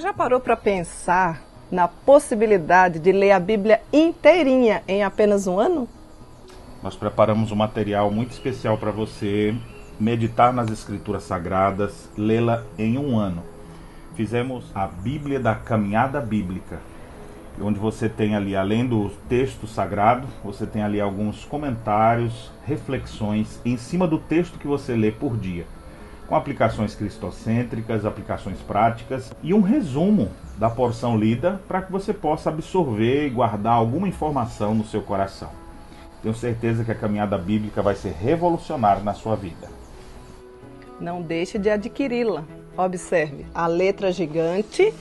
já parou para pensar na possibilidade de ler a Bíblia inteirinha em apenas um ano? Nós preparamos um material muito especial para você meditar nas Escrituras Sagradas, lê-la em um ano. Fizemos a Bíblia da Caminhada Bíblica, onde você tem ali, além do texto sagrado, você tem ali alguns comentários, reflexões em cima do texto que você lê por dia, com aplicações cristocêntricas, aplicações práticas e um resumo da porção lida para que você possa absorver e guardar alguma informação no seu coração. Tenho certeza que a Caminhada Bíblica vai ser revolucionária na sua vida. Não deixe de adquiri-la. Observe a letra gigante,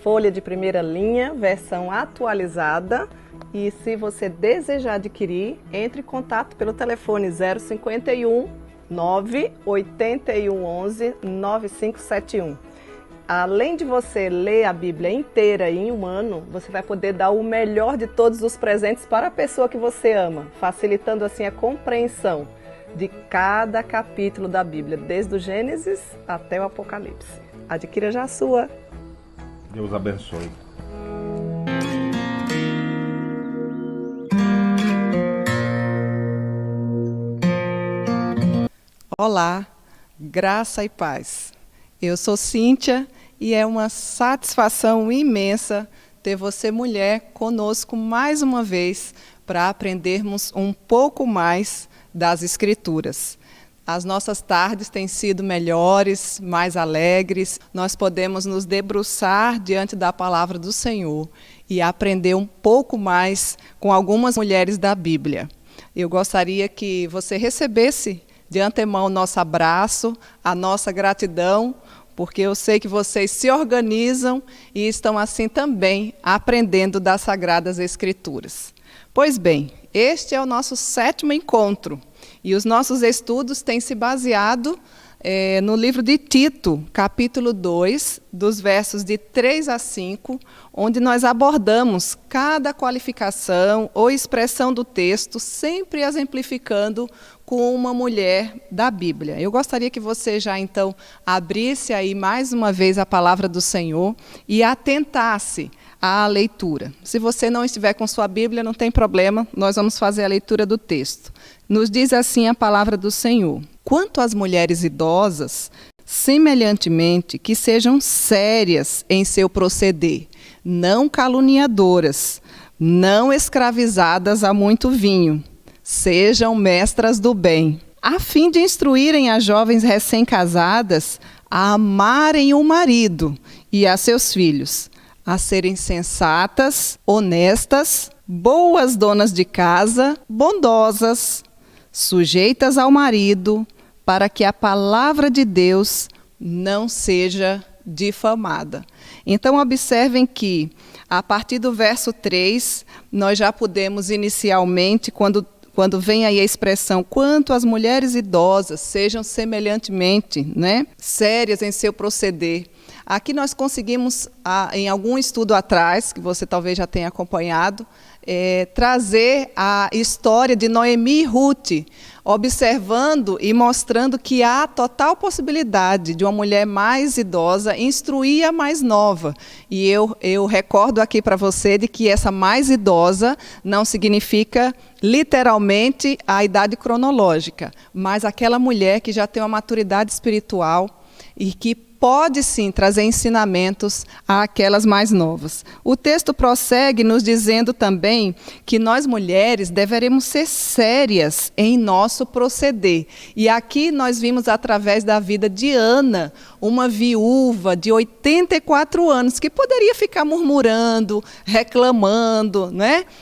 folha de primeira linha, versão atualizada. E se você desejar adquirir, entre em contato pelo telefone 051 981 11 9571. Além de você ler a Bíblia inteira em um ano, você vai poder dar o melhor de todos os presentes para a pessoa que você ama, facilitando assim a compreensão de cada capítulo da Bíblia, desde o Gênesis até o Apocalipse. Adquira já a sua. Deus abençoe. Olá, graça e paz. Eu sou Cíntia e é uma satisfação imensa ter você, mulher, conosco mais uma vez para aprendermos um pouco mais das Escrituras. As nossas tardes têm sido melhores, mais alegres. Nós podemos nos debruçar diante da palavra do Senhor e aprender um pouco mais com algumas mulheres da Bíblia. Eu gostaria que você recebesse de antemão o nosso abraço, a nossa gratidão, porque eu sei que vocês se organizam e estão assim também aprendendo das Sagradas Escrituras. Pois bem, este é o nosso 7º encontro e os nossos estudos têm se baseado no livro de Tito, capítulo 2, dos versos de 3 a 5, onde nós abordamos cada qualificação ou expressão do texto, sempre exemplificando com uma mulher da Bíblia. Eu gostaria que você já então abrisse aí mais uma vez a palavra do Senhor e atentasse à leitura. Se você não estiver com sua Bíblia, não tem problema, nós vamos fazer a leitura do texto. Nos diz assim a palavra do Senhor: quanto às mulheres idosas, semelhantemente, que sejam sérias em seu proceder, não caluniadoras, não escravizadas a muito vinho, sejam mestras do bem, a fim de instruírem as jovens recém-casadas a amarem o marido e a seus filhos, a serem sensatas, honestas, boas donas de casa, bondosas, sujeitas ao marido, para que a palavra de Deus não seja difamada. Então, observem que, a partir do verso 3, nós já podemos inicialmente, quando vem aí a expressão, quanto as mulheres idosas sejam semelhantemente, sérias em seu proceder. Aqui nós conseguimos, em algum estudo atrás, que você talvez já tenha acompanhado, trazer a história de Noemi e Ruth, observando e mostrando que há total possibilidade de uma mulher mais idosa instruir a mais nova. E eu recordo aqui para você de que essa mais idosa não significa literalmente a idade cronológica, mas aquela mulher que já tem uma maturidade espiritual e que pode sim trazer ensinamentos àquelas mais novas. O texto prossegue nos dizendo também que nós mulheres deveremos ser sérias em nosso proceder. E aqui nós vimos através da vida de Ana, uma viúva de 84 anos, que poderia ficar murmurando, reclamando,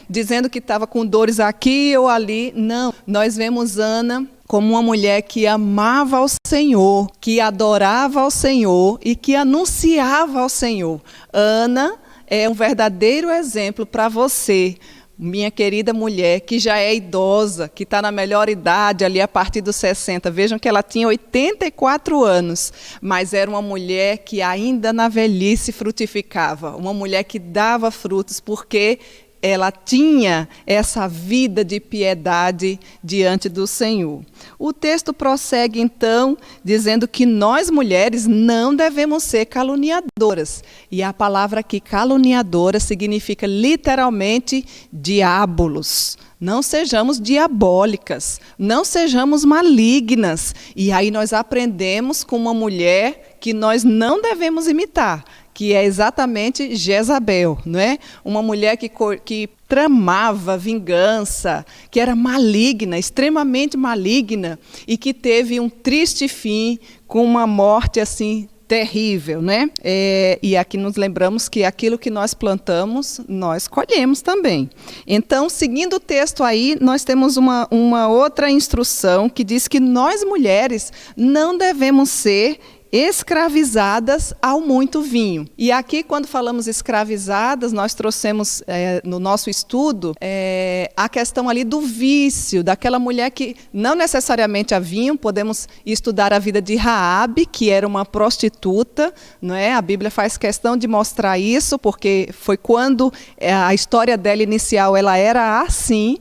dizendo que estava com dores aqui ou ali. Não, nós vemos Ana como uma mulher que amava ao Senhor, que adorava ao Senhor e que anunciava ao Senhor. Ana é um verdadeiro exemplo para você, minha querida mulher, que já é idosa, que está na melhor idade, ali a partir dos 60. Vejam que ela tinha 84 anos, mas era uma mulher que ainda na velhice frutificava, uma mulher que dava frutos, porque ela tinha essa vida de piedade diante do Senhor. O texto prossegue, então, dizendo que nós, mulheres, não devemos ser caluniadoras. E a palavra aqui, caluniadora, significa literalmente diabolos. Não sejamos diabólicas, não sejamos malignas. E aí nós aprendemos com uma mulher que nós não devemos imitar, que é exatamente Jezabel, não é? Uma mulher que tramava vingança, que era maligna, extremamente maligna, e que teve um triste fim com uma morte assim terrível, né? E aqui nos lembramos que aquilo que nós plantamos, nós colhemos também. Então, seguindo o texto aí, nós temos uma outra instrução que diz que nós mulheres não devemos ser escravizadas ao muito vinho. E aqui, quando falamos escravizadas, nós trouxemos no nosso estudo a questão ali do vício, daquela mulher que não necessariamente a vinho. Podemos estudar a vida de Raabe, que era uma prostituta, não é? A Bíblia faz questão de mostrar isso, porque foi quando a história dela inicial ela era assim.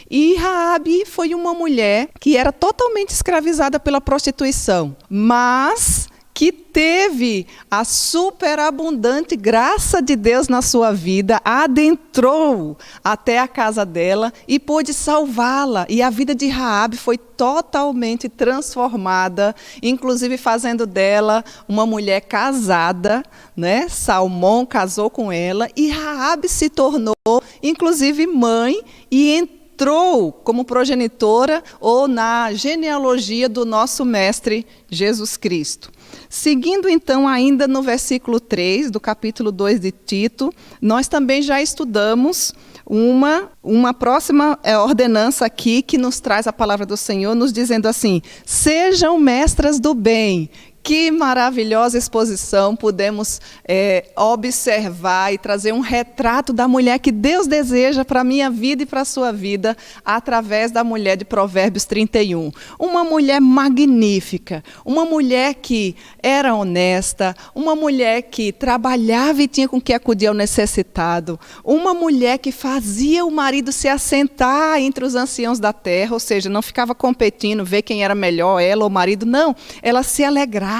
E Raabe foi uma mulher que era totalmente escravizada pela prostituição, mas que teve a superabundante graça de Deus na sua vida, adentrou até a casa dela e pôde salvá-la. E a vida de Raabe foi totalmente transformada, inclusive fazendo dela uma mulher casada, né? Salmão casou com ela e Raabe se tornou, inclusive, mãe e entrou como progenitora ou na genealogia do nosso mestre Jesus Cristo. Seguindo então ainda no versículo 3 do capítulo 2 de Tito, nós também já estudamos uma próxima ordenança aqui que nos traz a palavra do Senhor, nos dizendo assim: sejam mestras do bem. Que maravilhosa exposição, pudemos observar e trazer um retrato da mulher que Deus deseja para a minha vida e para a sua vida, através da mulher de Provérbios 31. Uma mulher magnífica, uma mulher que era honesta, uma mulher que trabalhava e tinha com que acudir ao necessitado, uma mulher que fazia o marido se assentar entre os anciãos da terra, ou seja, não ficava competindo, ver quem era melhor, ela ou o marido, não, ela se alegrava,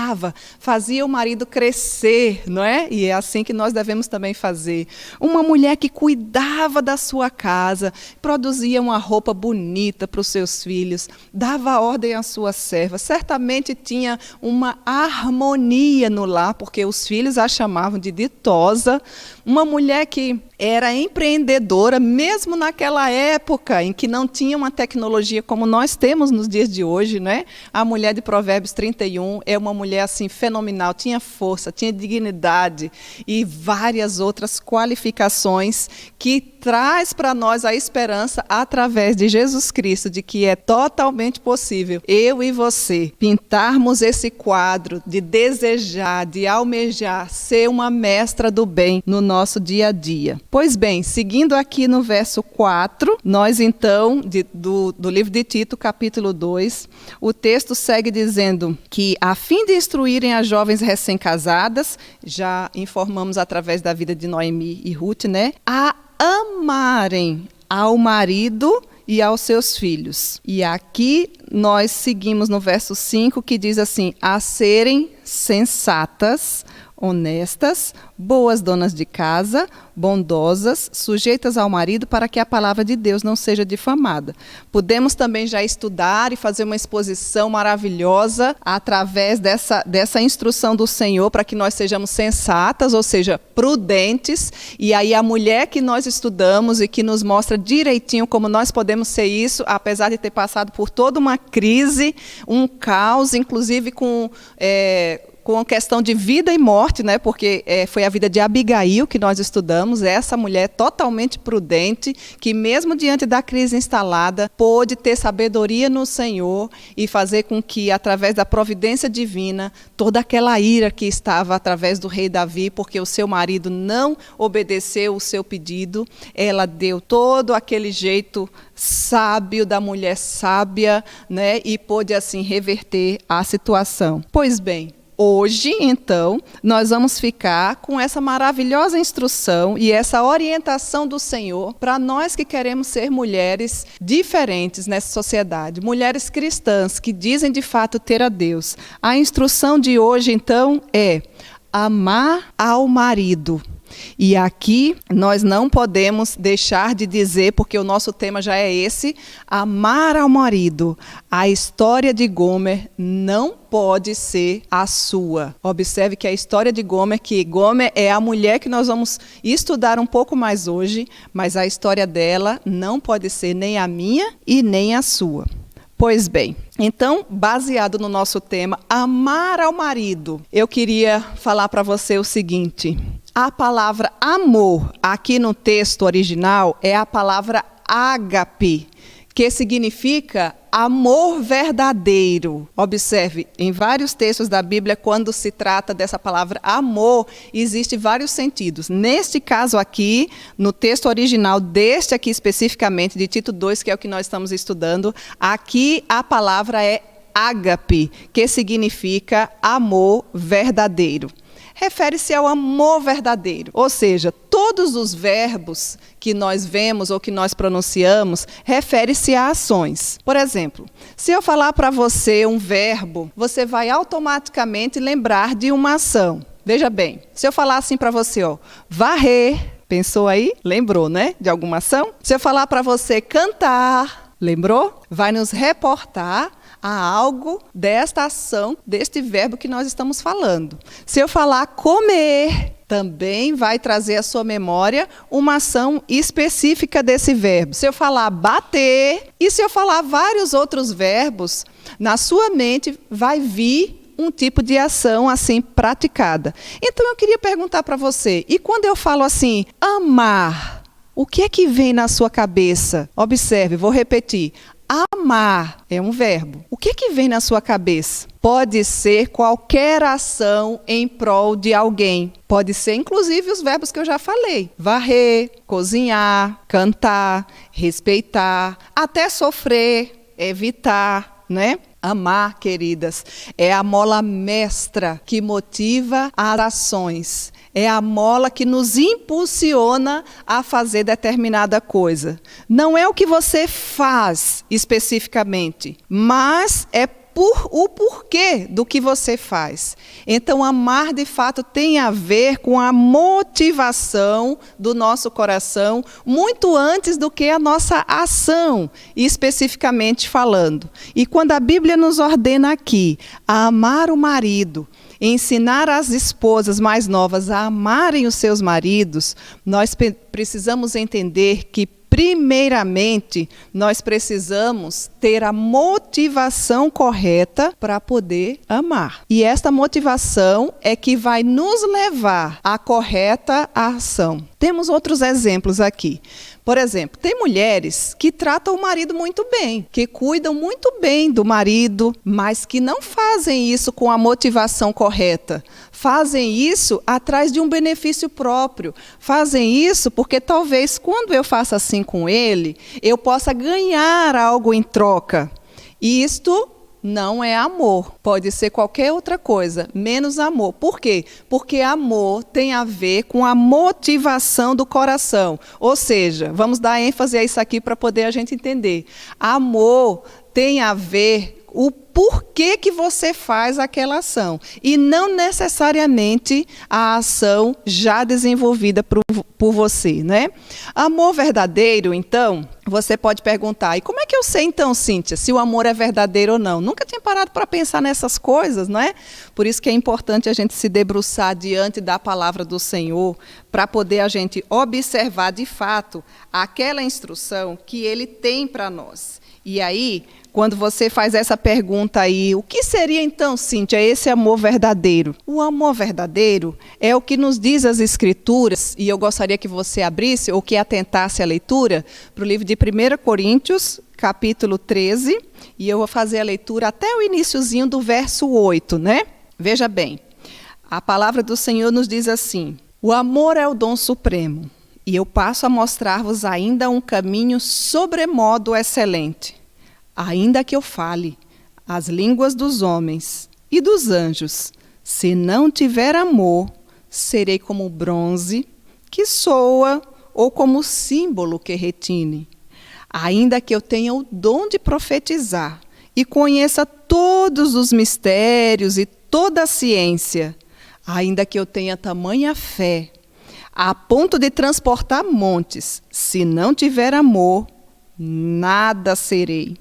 fazia o marido crescer, não é? E é assim que nós devemos também fazer. Uma mulher que cuidava da sua casa, produzia uma roupa bonita para os seus filhos, dava ordem à sua serva, certamente tinha uma harmonia no lar, porque os filhos a chamavam de ditosa. Uma mulher que era empreendedora, mesmo naquela época em que não tinha uma tecnologia como nós temos nos dias de hoje, né? A mulher de Provérbios 31 é uma mulher assim fenomenal, tinha força, tinha dignidade e várias outras qualificações que traz para nós a esperança através de Jesus Cristo, de que é totalmente possível eu e você pintarmos esse quadro de desejar, de almejar ser uma mestra do bem no nosso dia a dia. Pois bem, seguindo aqui no verso 4, nós então, do livro de Tito, capítulo 2, o texto segue dizendo que, a fim de instruírem as jovens recém-casadas, já informamos através da vida de Noemi e Ruth, né, a amarem ao marido e aos seus filhos. E aqui nós seguimos no verso 5, que diz assim: a serem sensatas, honestas, boas donas de casa, bondosas, sujeitas ao marido, para que a palavra de Deus não seja difamada. Podemos também já estudar e fazer uma exposição maravilhosa através dessa instrução do Senhor, para que nós sejamos sensatas, ou seja, prudentes. E aí a mulher que nós estudamos e que nos mostra direitinho como nós podemos ser isso, apesar de ter passado por toda uma crise, um caos, inclusive com a questão de vida e morte, né? Porque foi a vida de Abigail que nós estudamos, essa mulher totalmente prudente, que mesmo diante da crise instalada, pôde ter sabedoria no Senhor e fazer com que, através da providência divina, toda aquela ira que estava através do rei Davi, porque o seu marido não obedeceu o seu pedido, ela deu todo aquele jeito sábio da mulher sábia, né? E pôde assim reverter a situação. Pois bem, Hoje, então, nós vamos ficar com essa maravilhosa instrução e essa orientação do Senhor para nós que queremos ser mulheres diferentes nessa sociedade, mulheres cristãs que dizem de fato ter a Deus. A instrução de hoje, então, é amar ao marido. E aqui nós não podemos deixar de dizer, porque o nosso tema já é esse, amar ao marido. A história de Gomer não pode ser a sua. Observe que a história de Gomer é a mulher que nós vamos estudar um pouco mais hoje, mas a história dela não pode ser nem a minha e nem a sua. Pois bem, então, baseado no nosso tema, amar ao marido, eu queria falar para você o seguinte: a palavra amor, aqui no texto original, é a palavra ágape, que significa amor verdadeiro. Observe, em vários textos da Bíblia, quando se trata dessa palavra amor, existem vários sentidos. Neste caso aqui, no texto original, deste aqui especificamente, de Tito 2, que é o que nós estamos estudando, aqui a palavra é ágape, que significa amor verdadeiro. Refere-se ao amor verdadeiro, ou seja, todos os verbos que nós vemos ou que nós pronunciamos refere-se a ações. Por exemplo, se eu falar para você um verbo, você vai automaticamente lembrar de uma ação. Veja bem, se eu falar assim para você, varrer, pensou aí? Lembrou, né? De alguma ação? Se eu falar para você cantar, lembrou? Vai nos reportar a algo desta ação, deste verbo que nós estamos falando. Se eu falar comer, também vai trazer à sua memória uma ação específica desse verbo. Se eu falar bater, e se eu falar vários outros verbos, na sua mente vai vir um tipo de ação assim praticada. Então eu queria perguntar para você, e quando eu falo assim, amar, o que é que vem na sua cabeça? Observe, vou repetir. Amar é um verbo. O que é que vem na sua cabeça? Pode ser qualquer ação em prol de alguém. Pode ser, inclusive, os verbos que eu já falei. Varrer, cozinhar, cantar, respeitar, até sofrer, evitar, né? Amar, queridas, é a mola mestra que motiva as ações. É a mola que nos impulsiona a fazer determinada coisa. Não é o que você faz especificamente, mas é o porquê do que você faz. Então, amar de fato tem a ver com a motivação do nosso coração, muito antes do que a nossa ação, especificamente falando. E quando a Bíblia nos ordena aqui a amar o marido, ensinar as esposas mais novas a amarem os seus maridos, nós precisamos entender que, primeiramente, nós precisamos ter a motivação correta para poder amar. E esta motivação é que vai nos levar à correta ação. Temos outros exemplos aqui. Por exemplo, tem mulheres que tratam o marido muito bem, que cuidam muito bem do marido, mas que não fazem isso com a motivação correta. Fazem isso atrás de um benefício próprio. Fazem isso porque talvez quando eu faça assim com ele, eu possa ganhar algo em troca. E isto não é amor. Pode ser qualquer outra coisa, menos amor. Por quê? Porque amor tem a ver com a motivação do coração. Ou seja, vamos dar ênfase a isso aqui para poder a gente entender. Amor tem a ver o porquê que você faz aquela ação. E não necessariamente a ação já desenvolvida por você, né? Amor verdadeiro, então, você pode perguntar, e como é que eu sei então, Cíntia, se o amor é verdadeiro ou não? Nunca tinha parado para pensar nessas coisas, não é? Por isso que é importante a gente se debruçar diante da palavra do Senhor, para poder a gente observar de fato aquela instrução que Ele tem para nós. E aí, quando você faz essa pergunta aí, o que seria então, Cíntia, esse amor verdadeiro? O amor verdadeiro é o que nos diz as Escrituras, e eu gostaria que você abrisse ou que atentasse a leitura para o livro de 1 Coríntios, capítulo 13, e eu vou fazer a leitura até o iniciozinho do verso 8, né? Veja bem, a palavra do Senhor nos diz assim: o amor é o dom supremo, e eu passo a mostrar-vos ainda um caminho sobremodo excelente. Ainda que eu fale as línguas dos homens e dos anjos, Se não tiver amor, serei como bronze que soa ou como símbolo que retine. Ainda que eu tenha o dom de profetizar e conheça todos os mistérios e toda a ciência, ainda que eu tenha tamanha fé, a ponto de transportar montes, se não tiver amor, nada serei.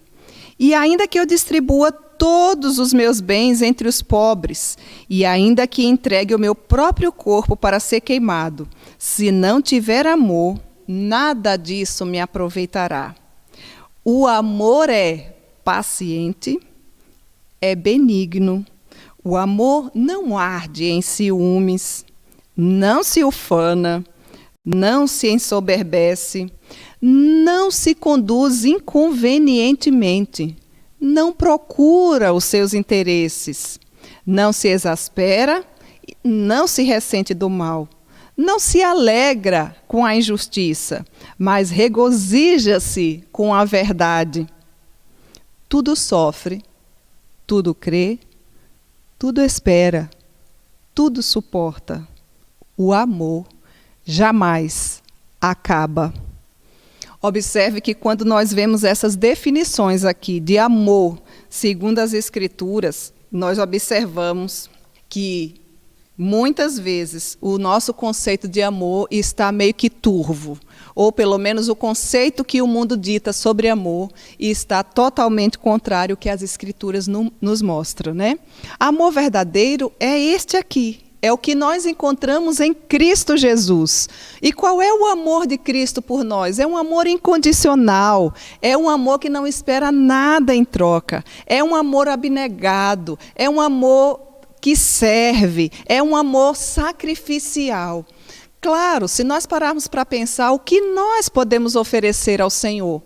E ainda que eu distribua todos os meus bens entre os pobres, e ainda que entregue o meu próprio corpo para ser queimado, se não tiver amor, nada disso me aproveitará. O amor é paciente, é benigno. O amor não arde em ciúmes, não se ufana, não se ensoberbece, não se conduz inconvenientemente, não procura os seus interesses, não se exaspera, não se ressente do mal, não se alegra com a injustiça, mas regozija-se com a verdade. Tudo sofre, tudo crê, tudo espera, tudo suporta. O amor jamais acaba. Observe que quando nós vemos essas definições aqui de amor, segundo as Escrituras, nós observamos que muitas vezes o nosso conceito de amor está meio que turvo, ou pelo menos o conceito que o mundo dita sobre amor está totalmente contrário ao que as Escrituras nos mostram, né? Amor verdadeiro é este aqui. É o que nós encontramos em Cristo Jesus. E qual é o amor de Cristo por nós? É um amor incondicional, é um amor que não espera nada em troca, é um amor abnegado, é um amor que serve, é um amor sacrificial. Claro, se nós pararmos para pensar o que nós podemos oferecer ao Senhor,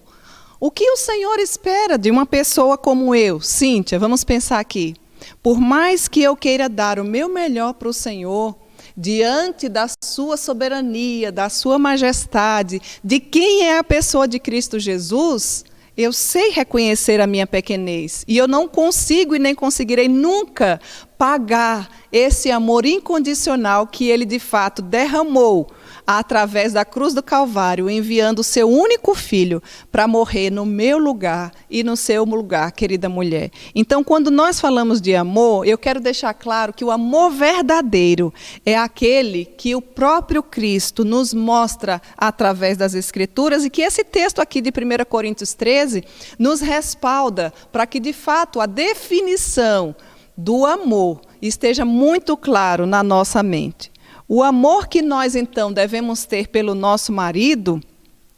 o que o Senhor espera de uma pessoa como eu, Cíntia, vamos pensar aqui. Por mais que eu queira dar o meu melhor para o Senhor, diante da sua soberania, da sua majestade, de quem é a pessoa de Cristo Jesus, eu sei reconhecer a minha pequenez. E eu não consigo e nem conseguirei nunca pagar esse amor incondicional que Ele de fato derramou através da cruz do Calvário, enviando o seu único filho para morrer no meu lugar e no seu lugar, querida mulher. Então, quando nós falamos de amor, eu quero deixar claro que o amor verdadeiro é aquele que o próprio Cristo nos mostra através das Escrituras e que esse texto aqui de 1 Coríntios 13 nos respalda para que, de fato, a definição do amor esteja muito claro na nossa mente. O amor que nós, então, devemos ter pelo nosso marido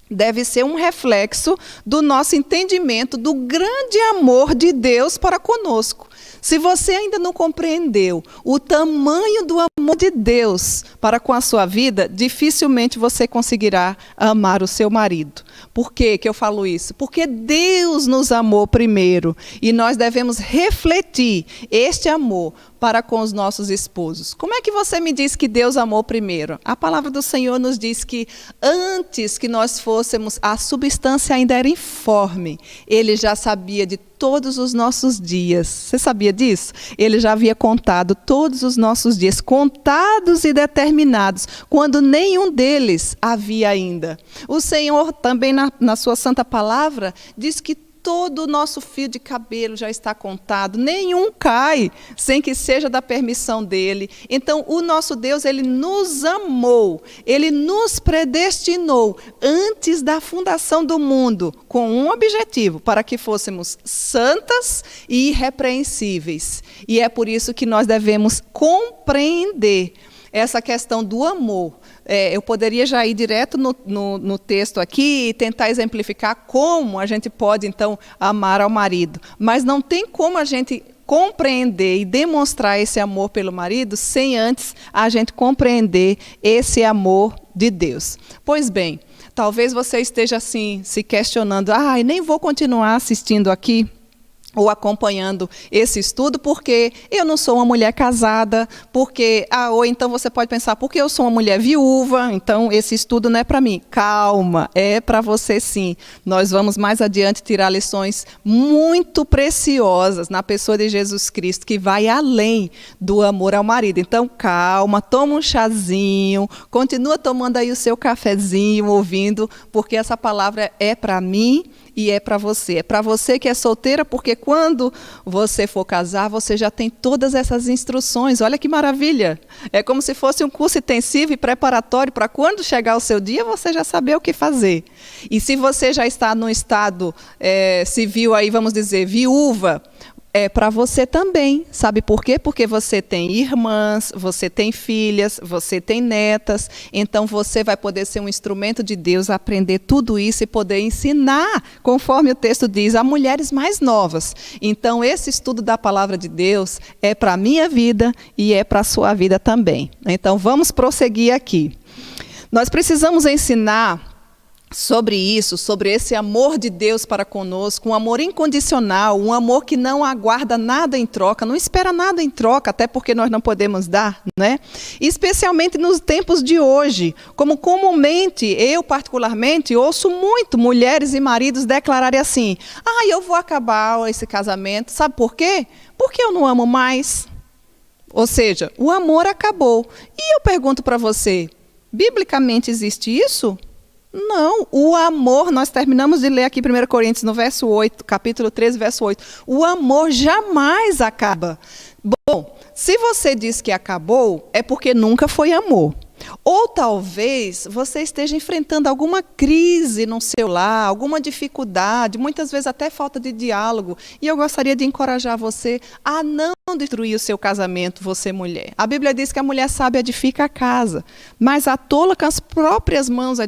deve ser um reflexo do nosso entendimento do grande amor de Deus para conosco. Se você ainda não compreendeu o tamanho do amor de Deus para com a sua vida, dificilmente você conseguirá amar o seu marido. Por que eu falo isso? Porque Deus nos amou primeiro e nós devemos refletir este amor para com os nossos esposos. Como é que você me diz que Deus amou primeiro? A palavra do Senhor nos diz que antes que nós fôssemos, a substância ainda era informe. Ele já sabia de todos os nossos dias. Você sabia disso? Ele já havia contado todos os nossos dias, contados e determinados, quando nenhum deles havia ainda. O Senhor também na sua santa palavra diz que todo o nosso fio de cabelo já está contado, nenhum cai sem que seja da permissão dele. Então, o nosso Deus, ele nos amou, ele nos predestinou antes da fundação do mundo, com um objetivo, para que fôssemos santas e irrepreensíveis. E é por isso que nós devemos compreender essa questão do amor. Eu poderia já ir direto no texto aqui e tentar exemplificar como a gente pode, então, amar ao marido. Mas não tem como a gente compreender e demonstrar esse amor pelo marido sem antes a gente compreender esse amor de Deus. Pois bem, talvez você esteja assim se questionando, nem vou continuar assistindo aqui ou acompanhando esse estudo, porque eu não sou uma mulher casada, porque, ou então você pode pensar, porque eu sou uma mulher viúva, então esse estudo não é para mim. Calma, é para você sim. Nós vamos mais adiante tirar lições muito preciosas na pessoa de Jesus Cristo, que vai além do amor ao marido. Então, calma, toma um chazinho, continua tomando aí o seu cafezinho, ouvindo, porque essa palavra é para mim e é para você. É para você que é solteira, porque quando você for casar, você já tem todas essas instruções. Olha que maravilha! É como se fosse um curso intensivo e preparatório para quando chegar o seu dia, você já saber o que fazer. E se você já está no estado civil, aí vamos dizer, viúva, é para você também. Sabe por quê? Porque você tem irmãs, você tem filhas, você tem netas. Então você vai poder ser um instrumento de Deus, aprender tudo isso e poder ensinar, conforme o texto diz, a mulheres mais novas. Então esse estudo da palavra de Deus é para a minha vida e é para a sua vida também. Então vamos prosseguir aqui. Nós precisamos ensinar sobre isso, sobre esse amor de Deus para conosco, um amor incondicional, um amor que não aguarda nada em troca, não espera nada em troca, até porque nós não podemos dar, né? Especialmente nos tempos de hoje, como comumente, eu particularmente, ouço muito mulheres e maridos declararem assim, eu vou acabar esse casamento, sabe por quê? Porque eu não amo mais. Ou seja, o amor acabou. E eu pergunto para você, biblicamente existe isso? Não, o amor, nós terminamos de ler aqui 1 Coríntios, no verso 8, capítulo 13, verso 8. O amor jamais acaba. Bom, se você diz que acabou, é porque nunca foi amor. Ou talvez você esteja enfrentando alguma crise no seu lar, alguma dificuldade, muitas vezes até falta de diálogo. E eu gostaria de encorajar você a não destruir o seu casamento, você mulher. A Bíblia diz que a mulher sábia edifica a casa, mas a tola com as próprias mãos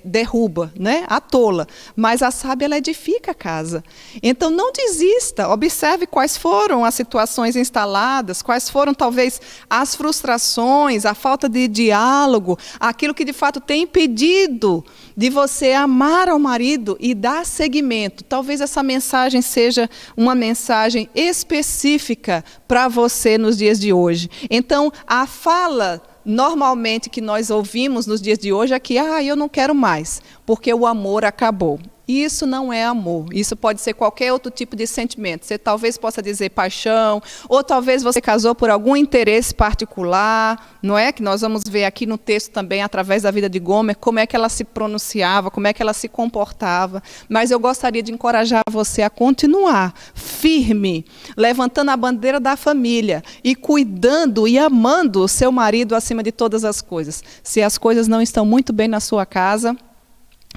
derruba, né? A tola, mas a sábia ela edifica a casa. Então não desista, observe quais foram as situações instaladas, quais foram talvez as frustrações, a falta de diálogo, aquilo que de fato tem impedido de você amar ao marido e dar seguimento. Talvez essa mensagem seja uma mensagem específica para você nos dias de hoje. Então a fala normalmente que nós ouvimos nos dias de hoje é que eu não quero mais, porque o amor acabou. Isso não é amor, isso pode ser qualquer outro tipo de sentimento. Você talvez possa dizer paixão, ou talvez você casou por algum interesse particular, não é? Que nós vamos ver aqui no texto também, através da vida de Gomer, como é que ela se pronunciava, como é que ela se comportava. Mas eu gostaria de encorajar você a continuar firme, levantando a bandeira da família e cuidando e amando o seu marido acima de todas as coisas. Se as coisas não estão muito bem na sua casa,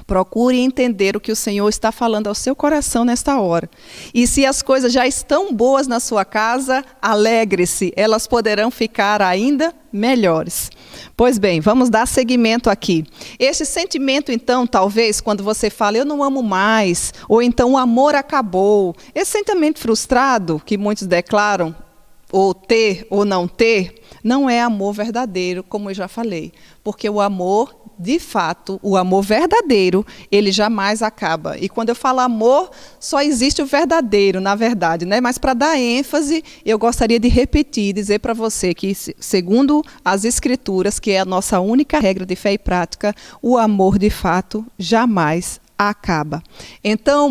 procure entender o que o Senhor está falando ao seu coração nesta hora. E se as coisas já estão boas na sua casa, alegre-se, elas poderão ficar ainda melhores. Pois bem, vamos dar seguimento aqui. Este sentimento, então, talvez, quando você fala, eu não amo mais, ou então o amor acabou, esse sentimento frustrado que muitos declaram, ou ter ou não ter, não é amor verdadeiro, como eu já falei, porque o amor, de fato, o amor verdadeiro, ele jamais acaba. E quando eu falo amor, só existe o verdadeiro, na verdade, né? Mas para dar ênfase, eu gostaria de repetir, dizer para você que, segundo as Escrituras, que é a nossa única regra de fé e prática, o amor, de fato, jamais acaba. Então,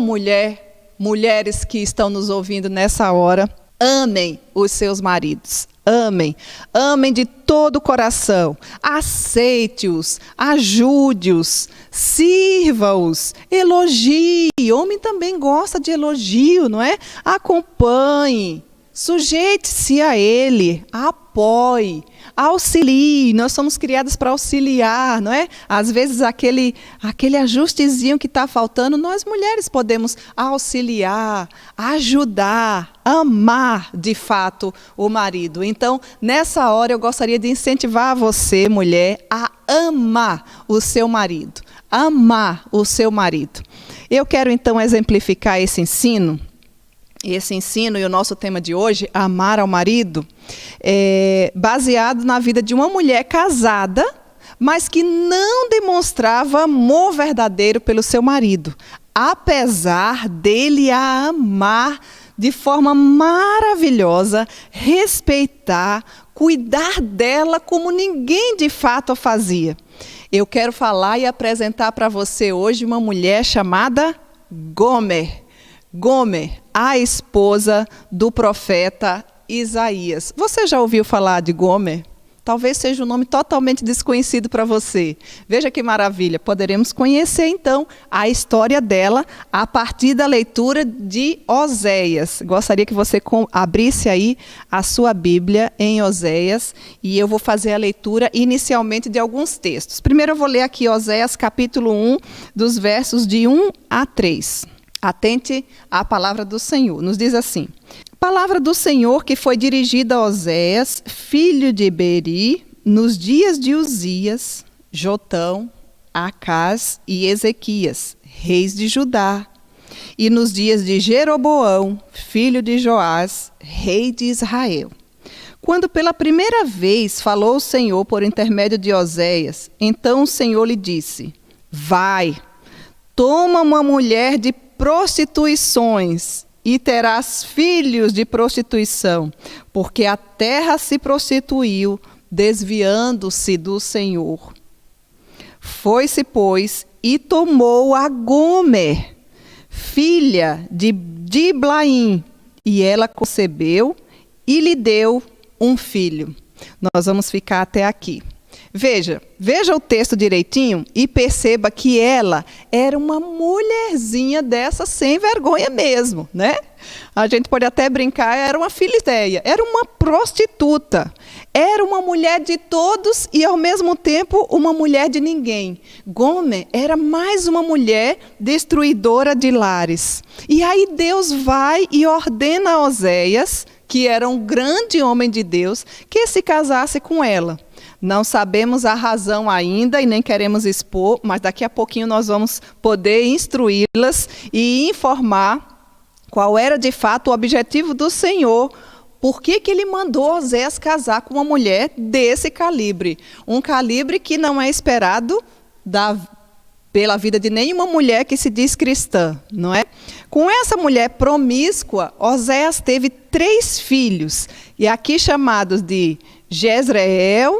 mulheres que estão nos ouvindo nessa hora, amem os seus maridos. Amem de todo o coração, aceite-os, ajude-os, sirva-os, elogie. Homem também gosta de elogio, não é? Acompanhe, sujeite-se a ele, apoie, auxilie. Nós somos criadas para auxiliar, não é? Às vezes aquele ajustezinho que está faltando, nós mulheres podemos auxiliar, ajudar, amar de fato o marido. Então, nessa hora eu gostaria de incentivar você, mulher, a amar o seu marido. Amar o seu marido. Eu quero então exemplificar esse ensino e o nosso tema de hoje, amar ao marido, baseado na vida de uma mulher casada, mas que não demonstrava amor verdadeiro pelo seu marido. apesar dele a amar de forma maravilhosa, respeitar, cuidar dela como ninguém de fato a fazia. Eu quero falar e apresentar para você hoje uma mulher chamada Gomer. Gomer, a esposa do profeta Isaías. Você já ouviu falar de Gomer? Talvez seja um nome totalmente desconhecido para você. Veja que maravilha, poderemos conhecer então a história dela a partir da leitura de Oséias. Gostaria que você abrisse aí a sua Bíblia em Oséias e eu vou fazer a leitura inicialmente de alguns textos. Primeiro eu vou ler aqui Oséias capítulo 1, dos versos de 1 a 3. Atente à palavra do Senhor. Nos diz assim: palavra do Senhor que foi dirigida a Oséias, filho de Beri, nos dias de Uzias, Jotão, Acás e Ezequias, reis de Judá, e nos dias de Jeroboão, filho de Joás, rei de Israel. Quando pela primeira vez falou o Senhor por intermédio de Oséias, então o Senhor lhe disse: vai, toma uma mulher de prostituições e terás filhos de prostituição, porque a terra se prostituiu, desviando-se do Senhor. Foi-se, pois, e tomou a Gomer, filha de Diblaim, e ela concebeu e lhe deu um filho. Nós vamos ficar até aqui. Veja o texto direitinho e perceba que ela era uma mulherzinha dessa sem vergonha mesmo, né? A gente pode até brincar, era uma filisteia, era uma prostituta, era uma mulher de todos e ao mesmo tempo uma mulher de ninguém. Gomer era mais uma mulher destruidora de lares. E aí Deus vai e ordena a Oséias, que era um grande homem de Deus, que se casasse com ela. Não sabemos a razão ainda e nem queremos expor, mas daqui a pouquinho nós vamos poder instruí-las e informar qual era de fato o objetivo do Senhor. Por que ele mandou Oséias casar com uma mulher desse calibre? Um calibre que não é esperado pela vida de nenhuma mulher que se diz cristã, não é? Com essa mulher promíscua, Oséias teve 3 filhos, e aqui chamados de Jezreel,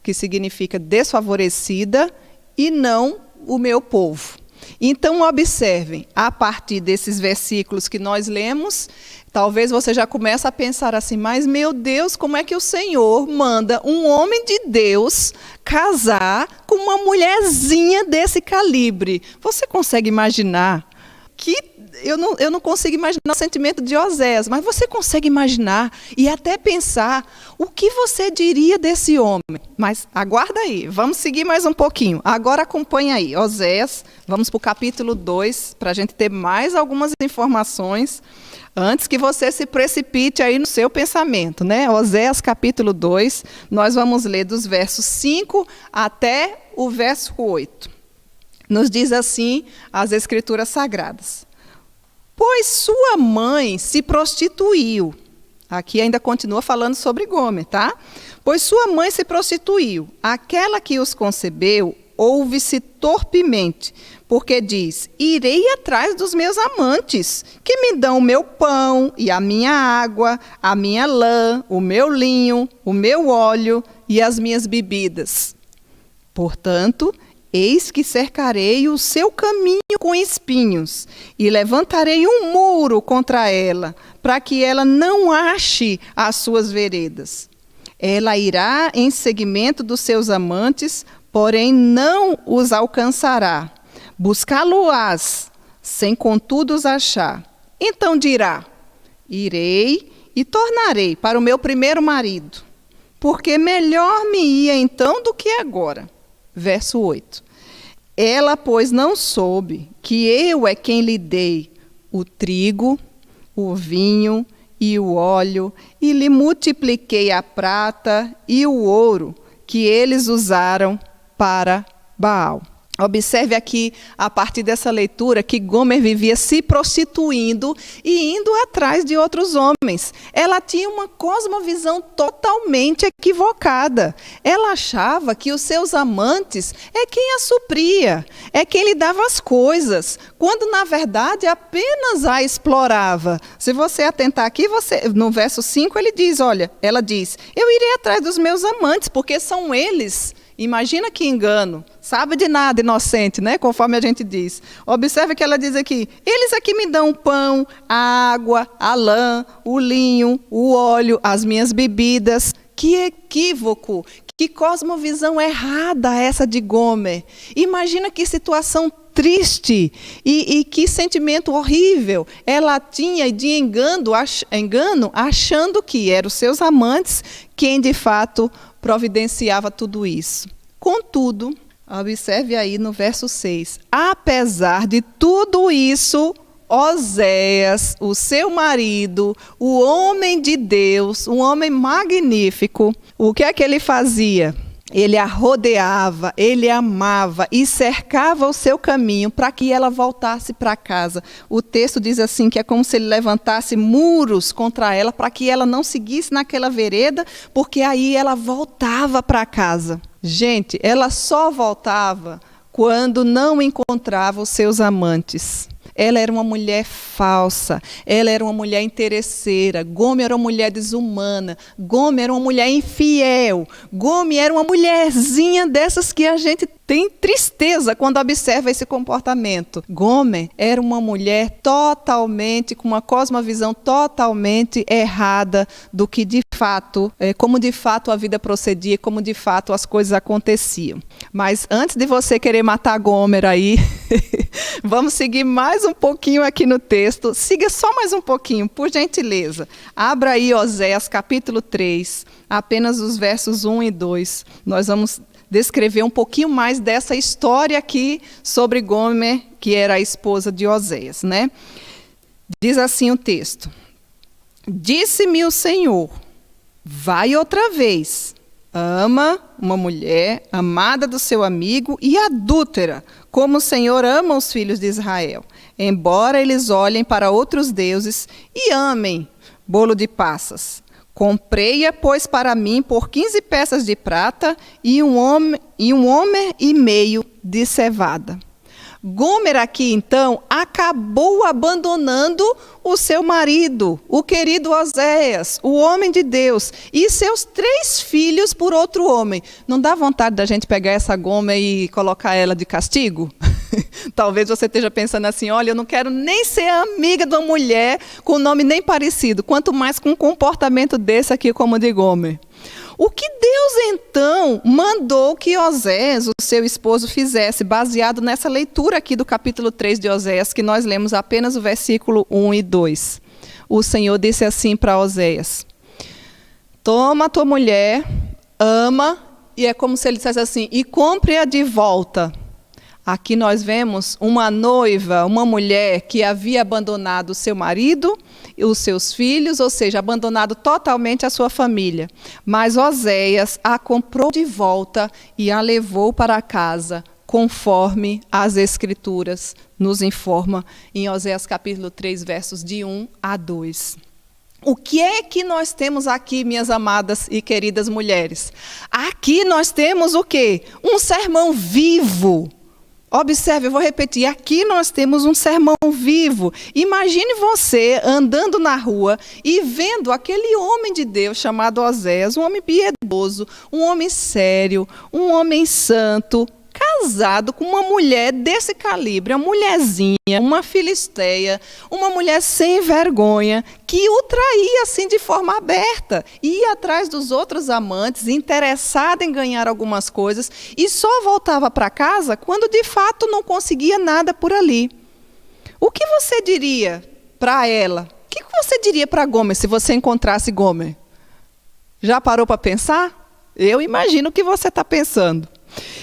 que significa desfavorecida, e não o meu povo. Então, observem, a partir desses versículos que nós lemos, talvez você já comece a pensar assim, mas meu Deus, como é que o Senhor manda um homem de Deus casar com uma mulherzinha desse calibre? Você consegue imaginar que... Eu não consigo imaginar o sentimento de Oséias, mas você consegue imaginar e até pensar o que você diria desse homem. Mas aguarda aí, vamos seguir mais um pouquinho. Agora acompanha aí, Oséias, vamos para o capítulo 2, para a gente ter mais algumas informações, antes que você se precipite aí no seu pensamento, né? Oséias capítulo 2, nós vamos ler dos versos 5 até o verso 8. Nos diz assim as Escrituras Sagradas: pois sua mãe se prostituiu. Aqui ainda continua falando sobre Gomer, tá? Pois sua mãe se prostituiu. Aquela que os concebeu ouve-se torpemente, porque diz: irei atrás dos meus amantes, que me dão o meu pão e a minha água, a minha lã, o meu linho, o meu óleo e as minhas bebidas. Portanto, eis que cercarei o seu caminho com espinhos e levantarei um muro contra ela, para que ela não ache as suas veredas. Ela irá em seguimento dos seus amantes, porém não os alcançará. Buscá-lo-ás, sem contudo os achar. Então dirá: irei e tornarei para o meu primeiro marido, porque melhor me ia então do que agora. Verso 8. Ela, pois, não soube que eu é quem lhe dei o trigo, o vinho e o óleo, e lhe multipliquei a prata e o ouro que eles usaram para Baal. Observe aqui, a partir dessa leitura, que Gomer vivia se prostituindo e indo atrás de outros homens. Ela tinha uma cosmovisão totalmente equivocada. Ela achava que os seus amantes é quem a supria, é quem lhe dava as coisas, quando na verdade apenas a explorava. Se você atentar aqui, no verso 5 ele diz, olha, ela diz, eu irei atrás dos meus amantes, porque são eles. Imagina que engano, sabe de nada, inocente, né? Conforme a gente diz. Observe que ela diz aqui, eles aqui me dão o pão, a água, a lã, o linho, o óleo, as minhas bebidas. Que equívoco, que cosmovisão errada essa de Gomer. Imagina que situação triste e que sentimento horrível ela tinha de engano, achando que eram os seus amantes quem de fato providenciava tudo isso. Contudo, observe aí no verso 6, apesar de tudo isso, Oséias, o seu marido, o homem de Deus, um homem magnífico, o que é que ele fazia? Ele a rodeava, ele a amava e cercava o seu caminho para que ela voltasse para casa. O texto diz assim, que é como se ele levantasse muros contra ela para que ela não seguisse naquela vereda, porque aí ela voltava para casa. Gente, ela só voltava quando não encontrava os seus amantes. Ela era uma mulher falsa, ela era uma mulher interesseira, Gomer era uma mulher desumana, Gomer era uma mulher infiel, Gomer era uma mulherzinha dessas que a gente tem tristeza quando observa esse comportamento. Gomer era uma mulher totalmente, com uma cosmovisão totalmente errada do que de fato, como de fato a vida procedia, como de fato as coisas aconteciam. Mas antes de você querer matar Gomer aí, vamos seguir mais um pouquinho aqui no texto. Siga só mais um pouquinho, por gentileza. Abra aí Oséias capítulo 3, apenas os versos 1 e 2. Nós vamos descrever um pouquinho mais dessa história aqui sobre Gomer, que era a esposa de Oséias, né? Diz assim o texto: disse-me o Senhor, vai outra vez, ama uma mulher amada do seu amigo e adúltera, como o Senhor ama os filhos de Israel, embora eles olhem para outros deuses e amem bolo de passas. Comprei-a, pois, para mim por 15 peças de prata e um homer e meio de cevada. Gomer aqui, então, acabou abandonando o seu marido, o querido Oséias, o homem de Deus, e seus 3 filhos por outro homem. Não dá vontade da gente pegar essa Gomer e colocar ela de castigo? Talvez você esteja pensando assim, olha, eu não quero nem ser amiga de uma mulher com nome nem parecido, quanto mais com um comportamento desse aqui como o de Gomer. O que Deus, então, mandou que Oséias, o seu esposo, fizesse, baseado nessa leitura aqui do capítulo 3 de Oséias, que nós lemos apenas o versículo 1 e 2. O Senhor disse assim para Oséias: toma a tua mulher, ama, e é como se ele dissesse assim, e compre-a de volta. Aqui nós vemos uma noiva, uma mulher que havia abandonado o seu marido e os seus filhos, ou seja, abandonado totalmente a sua família. Mas Oséias a comprou de volta e a levou para casa, conforme as Escrituras nos informam em Oséias capítulo 3, versos de 1 a 2. O que é que nós temos aqui, minhas amadas e queridas mulheres? Aqui nós temos o quê? Um sermão vivo. Observe, eu vou repetir, aqui nós temos um sermão vivo. Imagine você andando na rua e vendo aquele homem de Deus chamado Oséias, um homem piedoso, um homem sério, um homem santo, casado com uma mulher desse calibre, uma mulherzinha, uma filisteia, uma mulher sem vergonha, que o traía assim de forma aberta, ia atrás dos outros amantes, interessada em ganhar algumas coisas, e só voltava para casa quando de fato não conseguia nada por ali. O que você diria para ela? O que você diria para Gomer se você encontrasse Gomer? Já parou para pensar? Eu imagino o que você está pensando.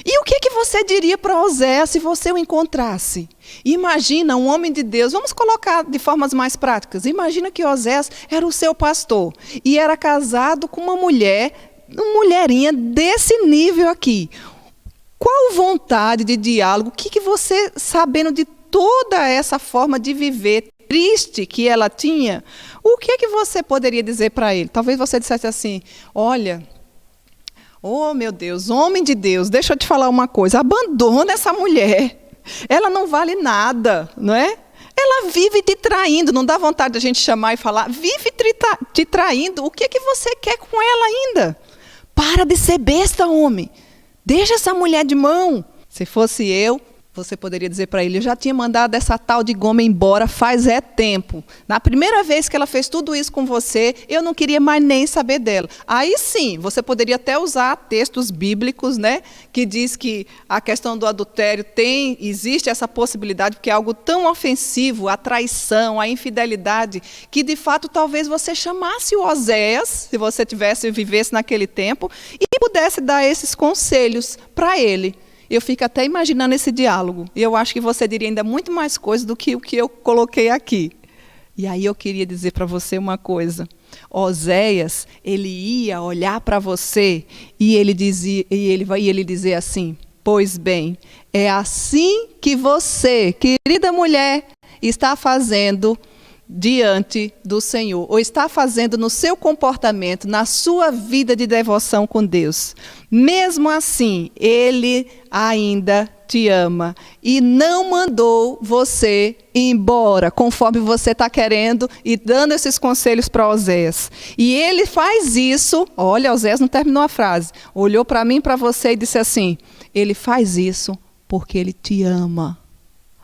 E o que você diria para Oséias se você o encontrasse? Imagina um homem de Deus, vamos colocar de formas mais práticas. Imagina que Oséias era o seu pastor e era casado com uma mulherinha desse nível aqui. qual vontade de diálogo, o que você, sabendo de toda essa forma de viver triste que ela tinha, o que é que você poderia dizer para ele? Talvez você dissesse assim, olha, oh meu Deus, homem de Deus, deixa eu te falar uma coisa, abandona essa mulher, ela não vale nada, não é? Ela vive te traindo, não dá vontade de a gente chamar e falar, vive te traindo, o que é que você quer com ela ainda? Para de ser besta, homem, deixa essa mulher de mão. Se fosse eu, você poderia dizer para ele, eu já tinha mandado essa tal de Gomer embora faz tempo. Na primeira vez que ela fez tudo isso com você, eu não queria mais nem saber dela. Aí sim, você poderia até usar textos bíblicos, né, que diz que a questão do adultério existe essa possibilidade, porque é algo tão ofensivo, a traição, a infidelidade, que de fato talvez você chamasse o Oséias, se você vivesse naquele tempo, e pudesse dar esses conselhos para ele. Eu fico até imaginando esse diálogo. E eu acho que você diria ainda muito mais coisas do que o que eu coloquei aqui. E aí eu queria dizer para você uma coisa. Oséias, ele ia olhar para você e ele dizer assim, pois bem, é assim que você, querida mulher, está fazendo diante do Senhor, ou está fazendo no seu comportamento, na sua vida de devoção com Deus. Mesmo assim, Ele ainda te ama e não mandou você embora, conforme você está querendo e dando esses conselhos para Oséias. E Ele faz isso, olha, Oséias não terminou a frase, olhou para mim, para você e disse assim, Ele faz isso porque Ele te ama.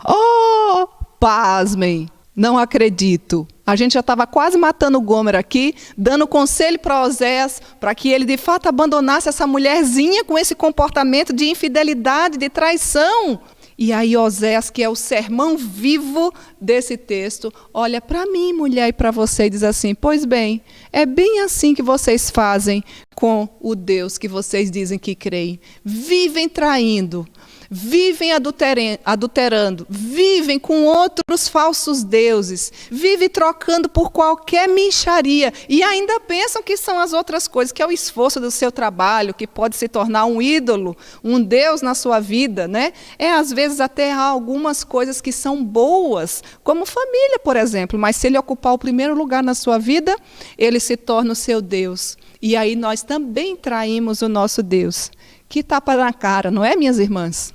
Oh, pasmem! Não acredito. A gente já estava quase matando o Gomer aqui, dando conselho para Oséias, para que ele de fato abandonasse essa mulherzinha com esse comportamento de infidelidade, de traição. E aí Oséias, que é o sermão vivo desse texto, olha para mim, mulher, e para você e diz assim, pois bem, é bem assim que vocês fazem com o Deus que vocês dizem que creem. Vivem traindo. Vivem adulterando, vivem com outros falsos deuses, vivem trocando por qualquer mixaria e ainda pensam que são as outras coisas, que é o esforço do seu trabalho, que pode se tornar um ídolo, um Deus na sua vida, né? Às vezes até há algumas coisas que são boas, como família, por exemplo, mas se ele ocupar o primeiro lugar na sua vida, ele se torna o seu Deus. E aí nós também traímos o nosso Deus. Que tapa na cara, não é, minhas irmãs?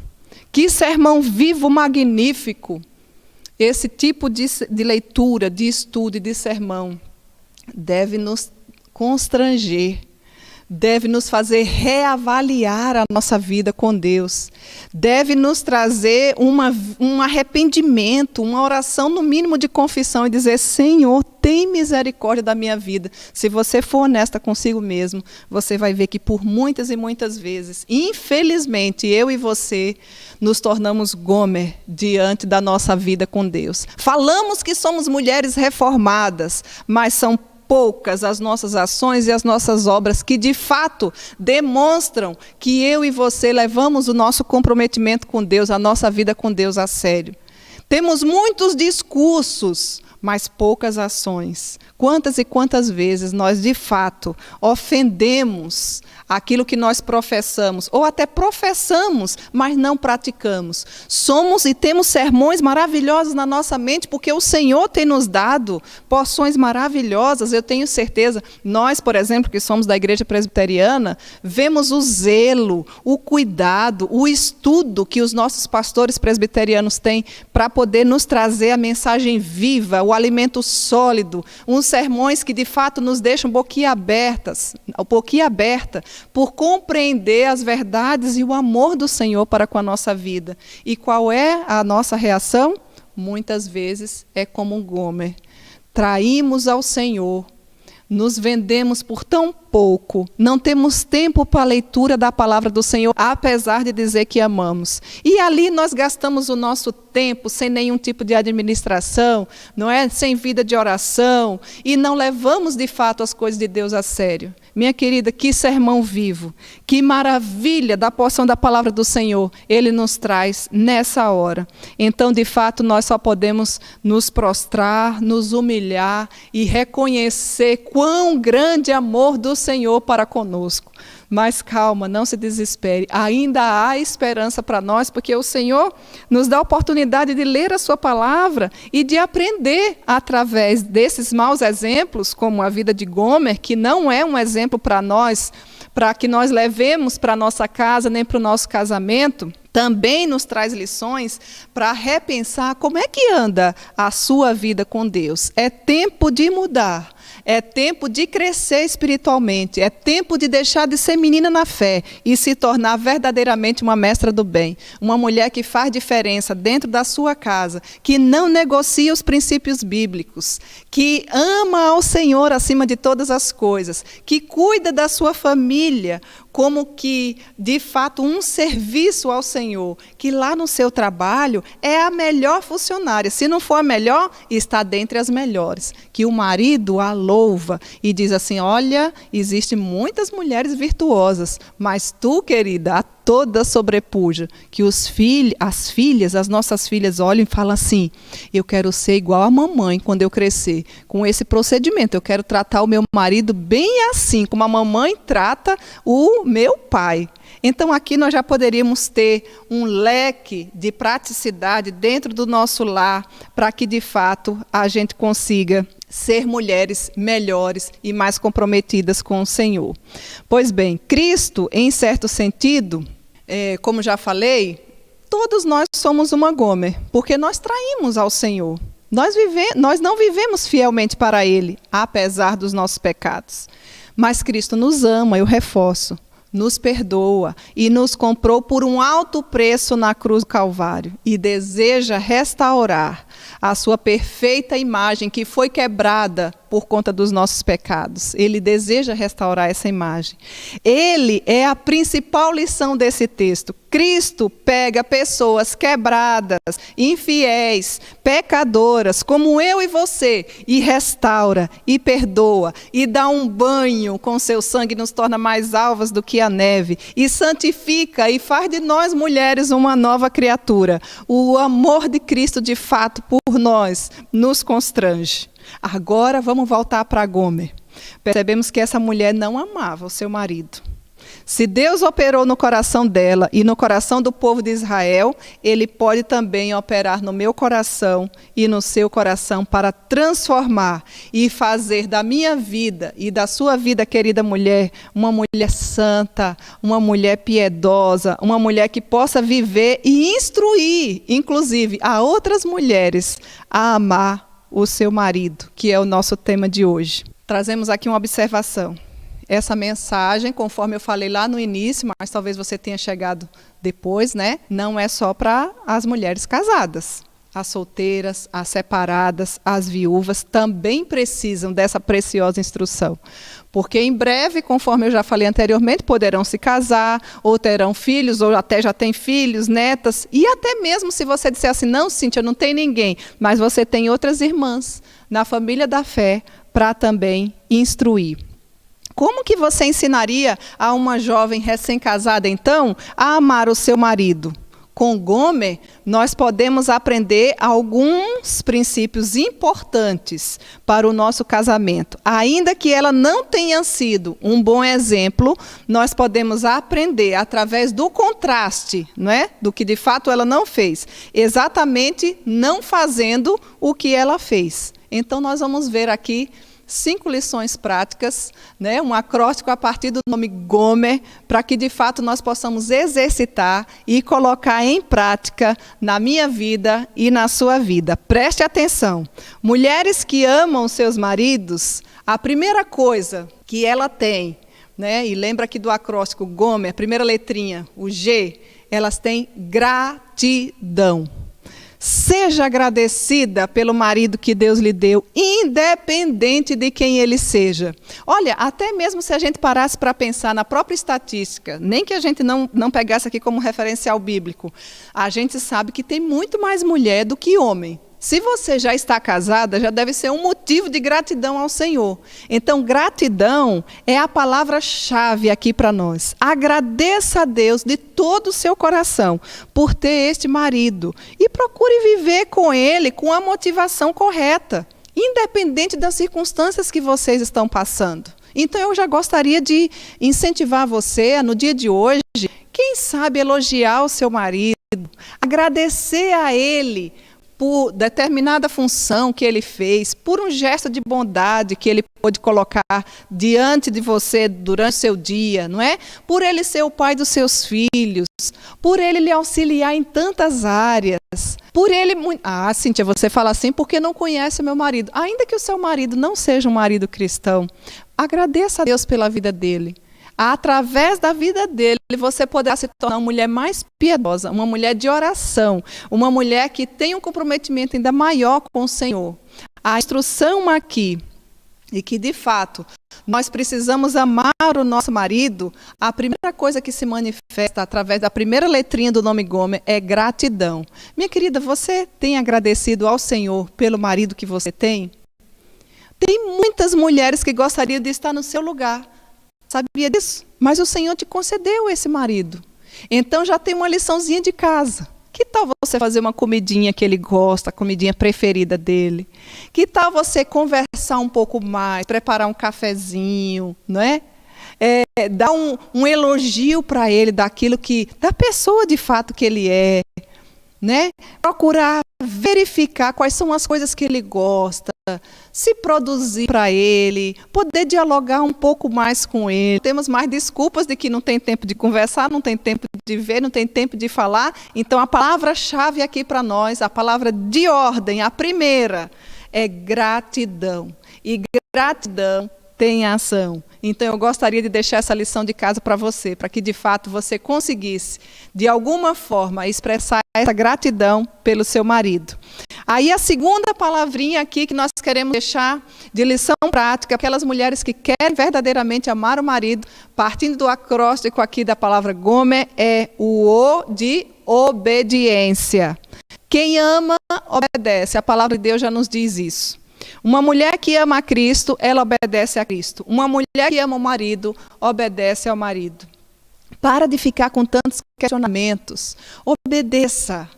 Que sermão vivo, magnífico. Esse tipo de leitura, de estudo e de sermão deve nos constranger, deve nos fazer reavaliar a nossa vida com Deus, deve nos trazer um arrependimento, uma oração no mínimo de confissão e dizer, Senhor, tem misericórdia da minha vida. Se você for honesta consigo mesmo, você vai ver que por muitas e muitas vezes, infelizmente, eu e você nos tornamos Gomer diante da nossa vida com Deus. Falamos que somos mulheres reformadas, mas são poucas as nossas ações e as nossas obras que de fato demonstram que eu e você levamos o nosso comprometimento com Deus, a nossa vida com Deus a sério. Temos muitos discursos, mas poucas ações. Quantas e quantas vezes nós de fato ofendemos aquilo que nós professamos, ou até professamos, mas não praticamos. Somos e temos sermões maravilhosos na nossa mente, porque o Senhor tem nos dado porções maravilhosas, eu tenho certeza. Nós, por exemplo, que somos da Igreja Presbiteriana, vemos o zelo, o cuidado, o estudo que os nossos pastores presbiterianos têm para poder nos trazer a mensagem viva, o alimento sólido, uns sermões que de fato nos deixam boquiaberta por compreender as verdades e o amor do Senhor para com a nossa vida. E qual é a nossa reação? Muitas vezes é como um Gomer. Traímos ao Senhor, nos vendemos por tão pouco, não temos tempo para a leitura da palavra do Senhor, apesar de dizer que amamos. E ali nós gastamos o nosso tempo sem nenhum tipo de administração, não é? Sem vida de oração, e não levamos de fato as coisas de Deus a sério. Minha querida, que sermão vivo, que maravilha da porção da palavra do Senhor Ele nos traz nessa hora. Então, de fato, nós só podemos nos prostrar, nos humilhar e reconhecer quão grande amor do Senhor para conosco. Mas calma, não se desespere. Ainda há esperança para nós, porque o Senhor nos dá a oportunidade de ler a sua palavra e de aprender através desses maus exemplos, como a vida de Gomer, que não é um exemplo para nós, para que nós levemos para a nossa casa, nem para o nosso casamento. Também nos traz lições para repensar como é que anda a sua vida com Deus. É tempo de mudar. É tempo de crescer espiritualmente, é tempo de deixar de ser menina na fé e se tornar verdadeiramente uma mestra do bem. Uma mulher que faz diferença dentro da sua casa, que não negocia os princípios bíblicos, que ama ao Senhor acima de todas as coisas, que cuida da sua família como que, de fato, um serviço ao Senhor, que lá no seu trabalho é a melhor funcionária. Se não for a melhor, está dentre as melhores. Que o marido a louva e diz assim, olha, existem muitas mulheres virtuosas, mas tu, querida, a toda sobrepuja. Que as filhas, as nossas filhas olhem e falam assim, eu quero ser igual a mamãe quando eu crescer, com esse procedimento. Eu quero tratar o meu marido bem assim, como a mamãe trata o meu pai. Então aqui nós já poderíamos ter um leque de praticidade dentro do nosso lar, para que de fato a gente consiga ser mulheres melhores e mais comprometidas com o Senhor. Pois bem, Cristo, em certo sentido, como já falei, todos nós somos uma Gomer, porque nós traímos ao Senhor. Nós não vivemos fielmente para Ele, apesar dos nossos pecados. Mas Cristo nos ama, eu reforço, nos perdoa e nos comprou por um alto preço na cruz do Calvário e deseja restaurar a sua perfeita imagem que foi quebrada por conta dos nossos pecados. Ele deseja restaurar essa imagem. Ele é a principal lição desse texto. Cristo pega pessoas quebradas, infiéis, pecadoras, como eu e você, e restaura, e perdoa, e dá um banho com seu sangue, nos torna mais alvas do que a neve, e santifica, e faz de nós mulheres uma nova criatura. O amor de Cristo, de fato, por nós, nos constrange. Agora vamos voltar para Gomer. Percebemos que essa mulher não amava o seu marido. Se Deus operou no coração dela e no coração do povo de Israel, Ele pode também operar no meu coração e no seu coração para transformar e fazer da minha vida e da sua vida, querida mulher, uma mulher santa, uma mulher piedosa, uma mulher que possa viver e instruir, inclusive, a outras mulheres a amar o seu marido, que é o nosso tema de hoje. Trazemos aqui uma observação. Essa mensagem, conforme eu falei lá no início, mas talvez você tenha chegado depois, né? Não é só para as mulheres casadas. As solteiras, as separadas, as viúvas também precisam dessa preciosa instrução. Porque em breve, conforme eu já falei anteriormente, poderão se casar, ou terão filhos, ou até já têm filhos, netas. E até mesmo se você disser assim, não, Cíntia, não tem ninguém, mas você tem outras irmãs na família da fé para também instruir. Como que você ensinaria a uma jovem recém-casada, então, a amar o seu marido? Com Gomer, nós podemos aprender alguns princípios importantes para o nosso casamento. Ainda que ela não tenha sido um bom exemplo, nós podemos aprender através do contraste, não é? Do que de fato ela não fez, exatamente não fazendo o que ela fez. Então nós vamos ver aqui 5 lições práticas, né? Um acróstico a partir do nome Gomer, para que de fato nós possamos exercitar e colocar em prática na minha vida e na sua vida. Preste atenção. Mulheres que amam seus maridos, a primeira coisa que ela tem, né? E lembra aqui do acróstico Gomer, primeira letrinha, o G, elas têm gratidão. Seja agradecida pelo marido que Deus lhe deu, independente de quem ele seja. Olha, até mesmo se a gente parasse para pensar na própria estatística, nem que a gente não pegasse aqui como referencial bíblico, a gente sabe que tem muito mais mulher do que homem. Se você já está casada, já deve ser um motivo de gratidão ao Senhor. Então, gratidão é a palavra-chave aqui para nós. Agradeça a Deus de todo o seu coração por ter este marido. E procure viver com ele com a motivação correta, independente das circunstâncias que vocês estão passando. Então eu já gostaria de incentivar você, no dia de hoje, quem sabe elogiar o seu marido, agradecer a ele por determinada função que ele fez, por um gesto de bondade que ele pôde colocar diante de você durante o seu dia, não é? Por ele ser o pai dos seus filhos, por ele lhe auxiliar em tantas áreas, por ele... Ah, Cíntia, você fala assim porque não conhece meu marido. Ainda que o seu marido não seja um marido cristão, agradeça a Deus pela vida dele. Através da vida dele, você poderá se tornar uma mulher mais piedosa, uma mulher de oração, uma mulher que tem um comprometimento ainda maior com o Senhor. A instrução aqui, e que de fato nós precisamos amar o nosso marido, a primeira coisa que se manifesta através da primeira letrinha do nome Gomer é gratidão. Minha querida, você tem agradecido ao Senhor pelo marido que você tem? Tem muitas mulheres que gostariam de estar no seu lugar. Sabia disso? Mas o Senhor te concedeu esse marido. Então já tem uma liçãozinha de casa. Que tal você fazer uma comidinha que ele gosta, a comidinha preferida dele? Que tal você conversar um pouco mais, preparar um cafezinho, não é? Dar um elogio para ele da pessoa de fato que ele é, né? Procurar verificar quais são as coisas que ele gosta, se produzir para ele, poder dialogar um pouco mais com ele. Temos mais desculpas de que não tem tempo de conversar, não tem tempo de ver, não tem tempo de falar. Então a palavra-chave aqui para nós, a palavra de ordem, a primeira, é gratidão. E gratidão tem ação. Então eu gostaria de deixar essa lição de casa para você, para que de fato você conseguisse, de alguma forma, expressar essa gratidão pelo seu marido. Aí a segunda palavrinha aqui que nós queremos deixar de lição prática, aquelas mulheres que querem verdadeiramente amar o marido, partindo do acróstico aqui da palavra Gomer, é o O de obediência. Quem ama, obedece. A palavra de Deus já nos diz isso. Uma mulher que ama a Cristo, ela obedece a Cristo. Uma mulher que ama o marido, obedece ao marido. Para de ficar com tantos questionamentos. Obedeça.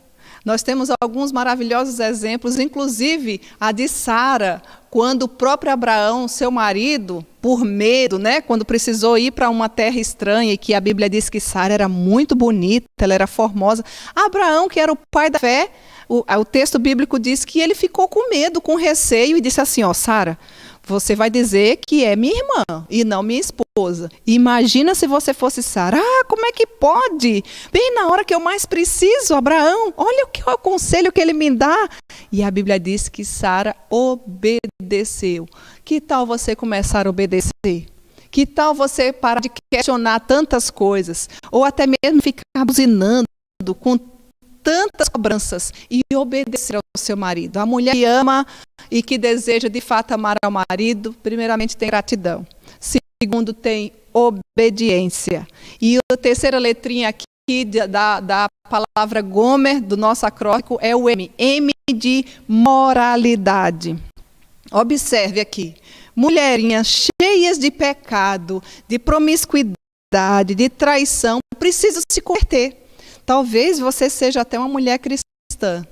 Nós temos alguns maravilhosos exemplos, inclusive a de Sara, quando o próprio Abraão, seu marido, por medo, né, quando precisou ir para uma terra estranha, e que a Bíblia diz que Sara era muito bonita, ela era formosa. Abraão, que era o pai da fé, o texto bíblico diz que ele ficou com medo, com receio, e disse assim, Sara, você vai dizer que é minha irmã e não minha esposa. Imagina se você fosse Sara. Como é que pode? Bem na hora que eu mais preciso, Abraão, olha o conselho que ele me dá. E a Bíblia diz que Sara obedeceu. Que tal você começar a obedecer? Que tal você parar de questionar tantas coisas? Ou até mesmo ficar buzinando com tantas cobranças e obedecer ao seu marido. A mulher que ama e que deseja de fato amar ao marido, primeiramente tem gratidão. Segundo, tem obediência. E a terceira letrinha aqui da palavra Gomer, do nosso acróstico, é o M. M de moralidade. Observe aqui. Mulherinhas cheias de pecado, de promiscuidade, de traição, precisam se converter. Talvez você seja até uma mulher cristã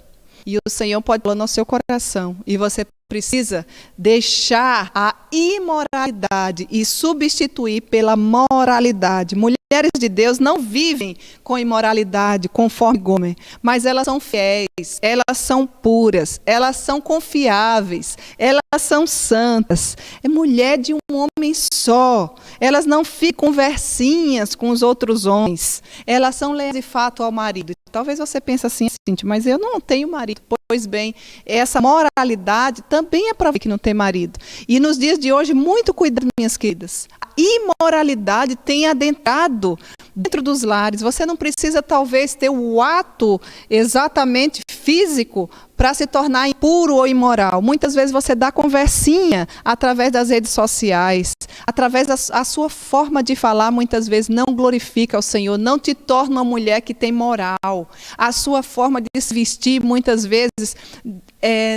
e o Senhor pode falar no seu coração e você precisa deixar a imoralidade e substituir pela moralidade. Mulheres de Deus não vivem com imoralidade, conforme Gomer, mas elas são fiéis, elas são puras, elas são confiáveis, elas são santas. É mulher de um homem só. Elas não ficam conversinhas com os outros homens. Elas são leais de fato ao marido. Talvez você pense assim, mas eu não tenho marido. Pois bem, essa moralidade também é para ver que não tem marido. E nos dias de hoje, muito cuidado, minhas queridas. A imoralidade tem adentrado dentro dos lares. Você não precisa, talvez, ter o ato exatamente físico para se tornar impuro ou imoral. Muitas vezes você dá conversinha através das redes sociais, através da sua forma de falar, muitas vezes não glorifica o Senhor, não te torna uma mulher que tem moral. A sua forma de se vestir, muitas vezes,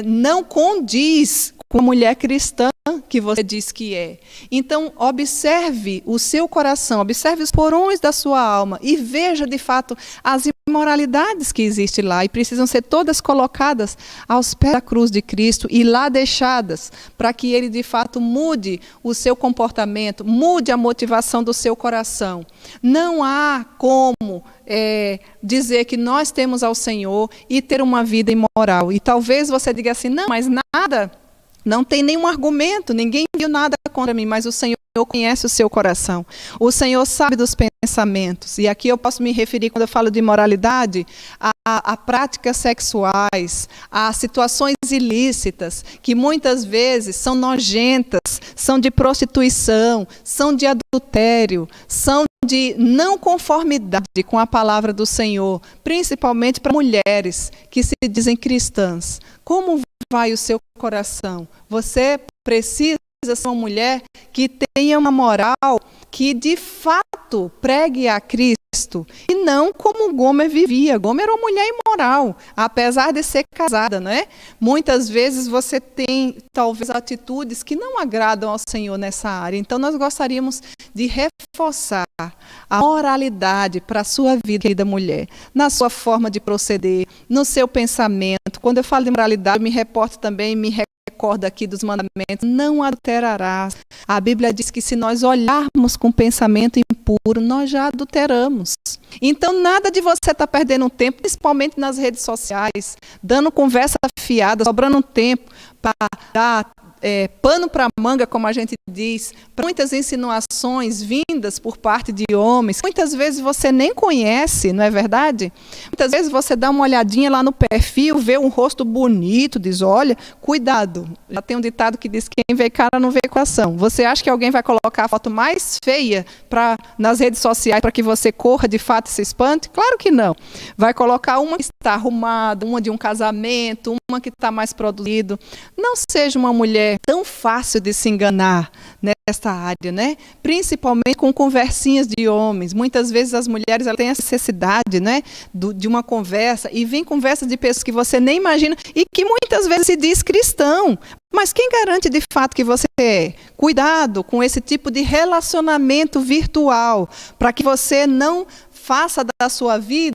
não condiz com a mulher cristã que você diz que é. Então, observe o seu coração, observe os porões da sua alma e veja, de fato, as imoralidades que existem lá e precisam ser todas colocadas aos pés da cruz de Cristo e lá deixadas, para que Ele, de fato, mude o seu comportamento, mude a motivação do seu coração. Não há como dizer que nós temos ao Senhor e ter uma vida imoral. E talvez você diga assim, não, mas nada, não tem nenhum argumento, ninguém viu nada contra mim, mas o Senhor conhece o seu coração. O Senhor sabe dos pensamentos. E aqui eu posso me referir, quando eu falo de imoralidade, a práticas sexuais, a situações ilícitas, que muitas vezes são nojentas, são de prostituição, são de adultério, são de não conformidade com a palavra do Senhor, principalmente para mulheres que se dizem cristãs. Como vai o seu coração? Você precisa ser uma mulher que tenha uma moral que de fato pregue a Cristo e não como Gomer vivia. Gomer era uma mulher imoral, apesar de ser casada, não é? Muitas vezes você tem talvez atitudes que não agradam ao Senhor nessa área. Então nós gostaríamos de reforçar a moralidade para a sua vida, querida mulher, na sua forma de proceder, no seu pensamento. Quando eu falo de moralidade, eu me reporto também, me recordo aqui dos mandamentos, não adulterarás. A Bíblia diz que se nós olharmos com pensamento impuro, nós já adulteramos. Então nada de você estar perdendo tempo, principalmente nas redes sociais, dando conversa fiada, sobrando tempo para dar pano para manga, como a gente diz, para muitas insinuações vindas por parte de homens. Muitas vezes você nem conhece, não é verdade? Muitas vezes você dá uma olhadinha lá no perfil, vê um rosto bonito, diz, olha, cuidado. Já tem um ditado que diz, quem vê cara não vê coração. Você acha que alguém vai colocar a foto mais feia nas redes sociais para que você corra de fato e se espante? Claro que não. Vai colocar uma que está arrumada, uma de um casamento, uma que está mais produzido. Não seja uma mulher tão fácil de se enganar nessa área, né? Principalmente com conversinhas de homens. Muitas vezes as mulheres têm a necessidade, né, de uma conversa, e vem conversas de pessoas que você nem imagina e que muitas vezes se diz cristão. Mas quem garante de fato que você é? Cuidado com esse tipo de relacionamento virtual, para que você não faça da sua vida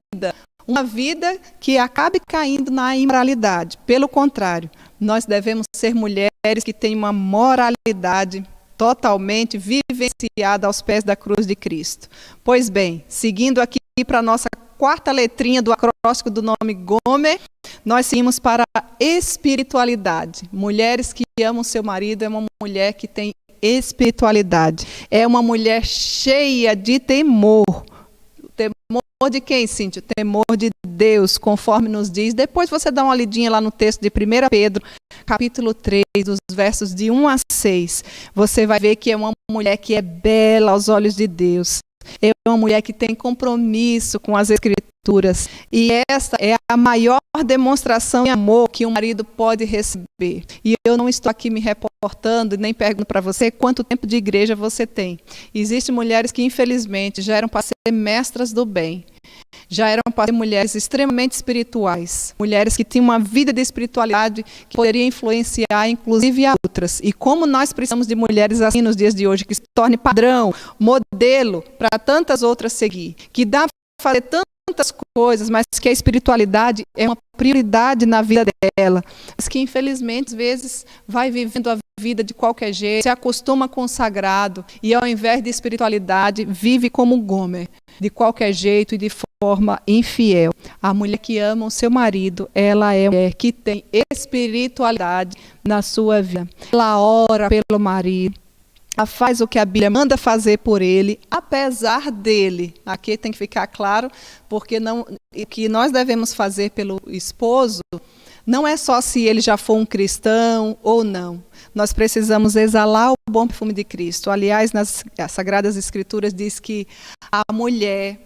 uma vida que acabe caindo na imoralidade. Pelo contrário, nós devemos ser mulheres que têm uma moralidade totalmente vivenciada aos pés da cruz de Cristo. Pois bem, seguindo aqui para a nossa quarta letrinha do acróstico do nome Gomer, nós seguimos para a espiritualidade. Mulheres que amam seu marido é uma mulher que tem espiritualidade. É uma mulher cheia de temor. Temor de quem, Cíntia? Temor de Deus, conforme nos diz. Depois você dá uma lidinha lá no texto de 1 Pedro, capítulo 3, dos versos de 1 a 6. Você vai ver que é uma mulher que é bela aos olhos de Deus. É uma mulher que tem compromisso com as Escrituras. E essa é a maior demonstração de amor que um marido pode receber. E eu não estou aqui me reportando, nem pergunto para você quanto tempo de igreja você tem. Existem mulheres que, infelizmente, já eram para ser mestras do bem. Já eram para ser mulheres extremamente espirituais. Mulheres que tinham uma vida de espiritualidade que poderia influenciar, inclusive, a outras. E como nós precisamos de mulheres assim nos dias de hoje, que se torne padrão, modelo para tantas outras seguir. Que dá para fazer tantas coisas, mas que a espiritualidade é uma prioridade na vida dela. Mas que, infelizmente, às vezes, vai vivendo a vida de qualquer jeito, se acostuma com o sagrado e, ao invés de espiritualidade, vive como Gomer, de qualquer jeito e de forma infiel. A mulher que ama o seu marido, ela é uma mulher que tem espiritualidade na sua vida. Ela ora pelo marido. Ela faz o que a Bíblia manda fazer por ele, apesar dele. Aqui tem que ficar claro, porque o que nós devemos fazer pelo esposo não é só se ele já for um cristão ou não. Nós precisamos exalar o bom perfume de Cristo. Aliás, nas Sagradas Escrituras diz que a mulher,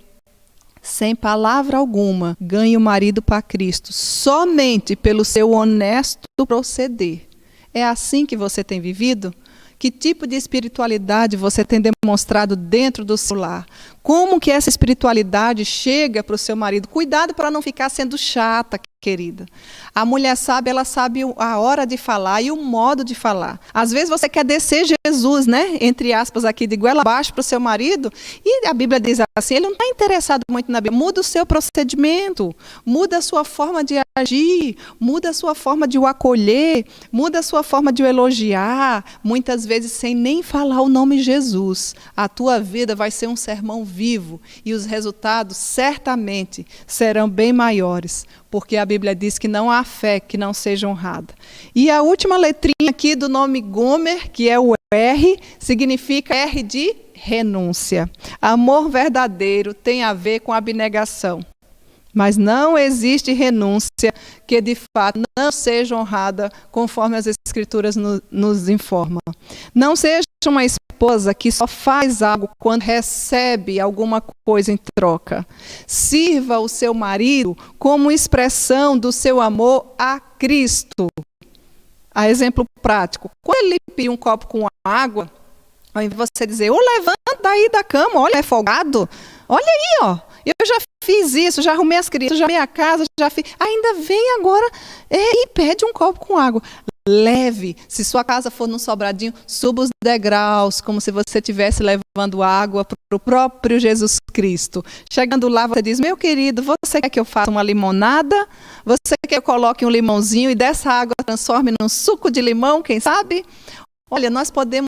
sem palavra alguma, ganha o marido para Cristo, somente pelo seu honesto proceder. É assim que você tem vivido? Que tipo de espiritualidade você tem demonstrado dentro do seu lar? Como que essa espiritualidade chega para o seu marido? Cuidado para não ficar sendo chata, querida. A mulher sábia, ela sabe a hora de falar e o modo de falar. Às vezes você quer descer Jesus, né? Entre aspas aqui, de goela abaixo para o seu marido. E a Bíblia diz assim, ele não está interessado muito na Bíblia. Muda o seu procedimento, muda a sua forma de agir, muda a sua forma de o acolher, muda a sua forma de o elogiar, muitas vezes sem nem falar o nome Jesus. A tua vida vai ser um sermão vivo e os resultados certamente serão bem maiores, porque a Bíblia diz que não há fé que não seja honrada. E a última letrinha aqui do nome Gomer, que é o R, significa R de renúncia. Amor verdadeiro tem a ver com abnegação. Mas não existe renúncia que de fato não seja honrada conforme as Escrituras nos informam. Não seja uma esposa que só faz algo quando recebe alguma coisa em troca. Sirva o seu marido como expressão do seu amor a Cristo. A exemplo prático, quando ele pedir um copo com água, ao invés de você dizer, levanta aí da cama, olha, é folgado, olha aí, ó. Eu já fiz isso, já arrumei as crianças, já arrumei a casa, já fiz. Ainda vem agora e pede um copo com água. Leve. Se sua casa for num sobradinho, suba os degraus, como se você estivesse levando água para o próprio Jesus Cristo. Chegando lá, você diz, meu querido, você quer que eu faça uma limonada? Você quer que eu coloque um limãozinho e dessa água transforme num suco de limão, quem sabe? Olha, nós podemos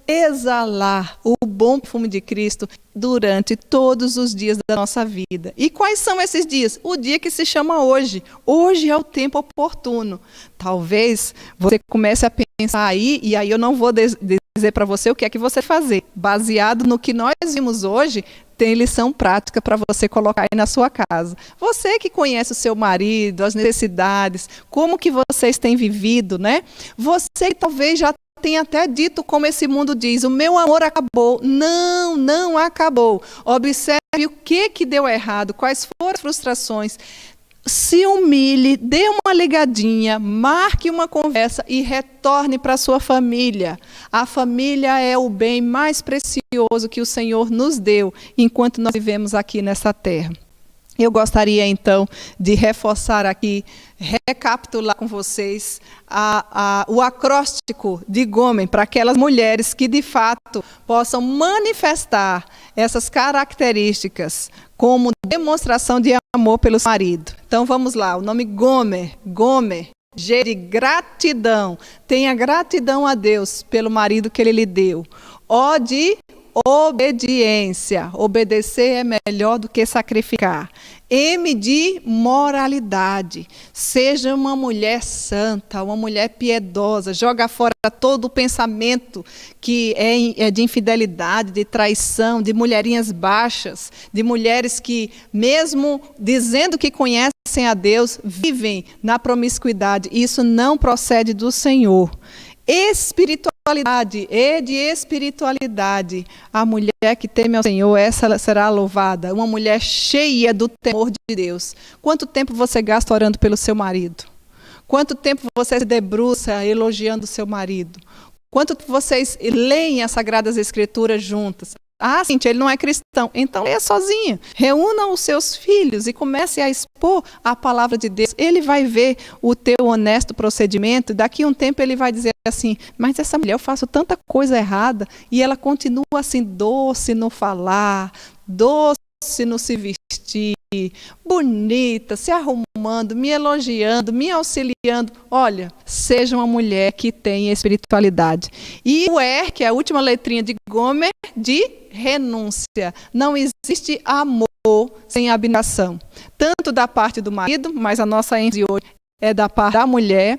exalar o bom perfume de Cristo durante todos os dias da nossa vida. E quais são esses dias? O dia que se chama hoje. Hoje é o tempo oportuno. Talvez você comece a pensar aí, e aí eu não vou dizer para você o que é que você fazer. Baseado no que nós vimos hoje, tem lição prática para você colocar aí na sua casa. Você que conhece o seu marido, as necessidades, como que vocês têm vivido, né? Você que talvez já tem até dito como esse mundo diz, o meu amor acabou. Não, não acabou. Observe o que deu errado, quais foram as frustrações. Se humilhe, dê uma ligadinha, marque uma conversa e retorne para a sua família. A família é o bem mais precioso que o Senhor nos deu enquanto nós vivemos aqui nessa terra. Eu gostaria, então, de reforçar aqui, recapitular com vocês o acróstico de Gomer para aquelas mulheres que, de fato, possam manifestar essas características como demonstração de amor pelo seu marido. Então, vamos lá. O nome Gomer, G de gratidão. Tenha gratidão a Deus pelo marido que Ele lhe deu. O de obediência. Obedecer é melhor do que sacrificar. M de moralidade. Seja uma mulher santa, uma mulher piedosa. Joga fora todo o pensamento que é de infidelidade, de traição, de mulherinhas baixas, de mulheres que, mesmo dizendo que conhecem a Deus, vivem na promiscuidade. Isso não procede do Senhor. Espiritualidade, e de espiritualidade. A mulher que teme ao Senhor, essa será louvada. Uma mulher cheia do temor de Deus. Quanto tempo você gasta orando pelo seu marido? Quanto tempo você se debruça elogiando o seu marido? Quanto vocês leem as Sagradas Escrituras juntas? Ah, Cíntia, ele não é cristão. Então leia sozinha. Reúna os seus filhos e comece a expor a palavra de Deus. Ele vai ver o teu honesto procedimento. Daqui a um tempo ele vai dizer assim, mas essa mulher, eu faço tanta coisa errada. E ela continua assim, doce no falar, doce no se vestir, bonita, se arrumando, me elogiando, me auxiliando. Olha, seja uma mulher que tem espiritualidade. E o R, que é a última letrinha de Gomer, de renúncia. Não existe amor sem abnegação. Tanto da parte do marido, mas a nossa ênfase hoje é da parte da mulher.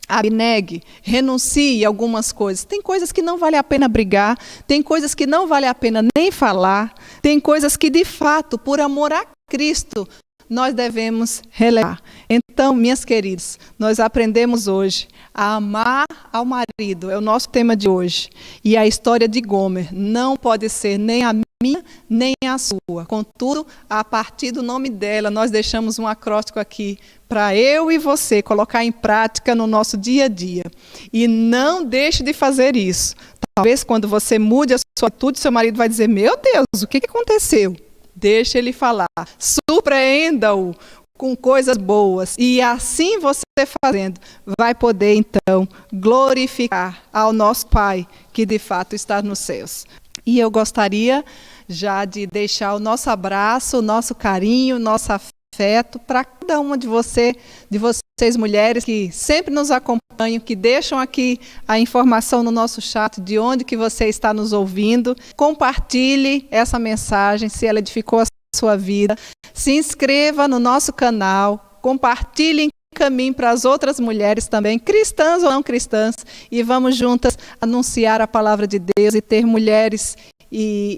Abnegue, renuncie a algumas coisas. Tem coisas que não vale a pena brigar, tem coisas que não vale a pena nem falar, tem coisas que de fato, por amor a Cristo, nós devemos relevar. Então, minhas queridas, nós aprendemos hoje a amar ao marido, é o nosso tema de hoje. E a história de Gomer não pode ser nem a minha, nem a sua. Contudo, a partir do nome dela, nós deixamos um acróstico aqui para eu e você colocar em prática no nosso dia a dia. E não deixe de fazer isso. Talvez quando você mude a sua atitude, seu marido vai dizer, meu Deus, o que aconteceu? Deixe ele falar, surpreenda-o com coisas boas. E assim você fazendo, vai poder então glorificar ao nosso Pai, que de fato está nos céus. E eu gostaria já de deixar o nosso abraço, o nosso carinho, o nosso afeto para cada uma de vocês mulheres que sempre nos acompanham, que deixam aqui a informação no nosso chat de onde que você está nos ouvindo. Compartilhe essa mensagem se ela edificou a sua vida. Se inscreva no nosso canal, compartilhe, encaminhe para as outras mulheres também, cristãs ou não cristãs, e vamos juntas anunciar a palavra de Deus e ter mulheres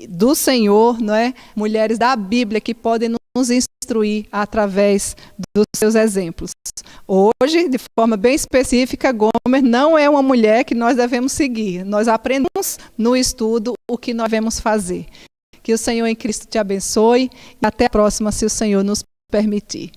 do Senhor, não é? Mulheres da Bíblia que podem nos instruir através dos seus exemplos. Hoje, de forma bem específica, Gomer não é uma mulher que nós devemos seguir. Nós aprendemos no estudo o que nós devemos fazer. Que o Senhor em Cristo te abençoe e até a próxima, se o Senhor nos permitir.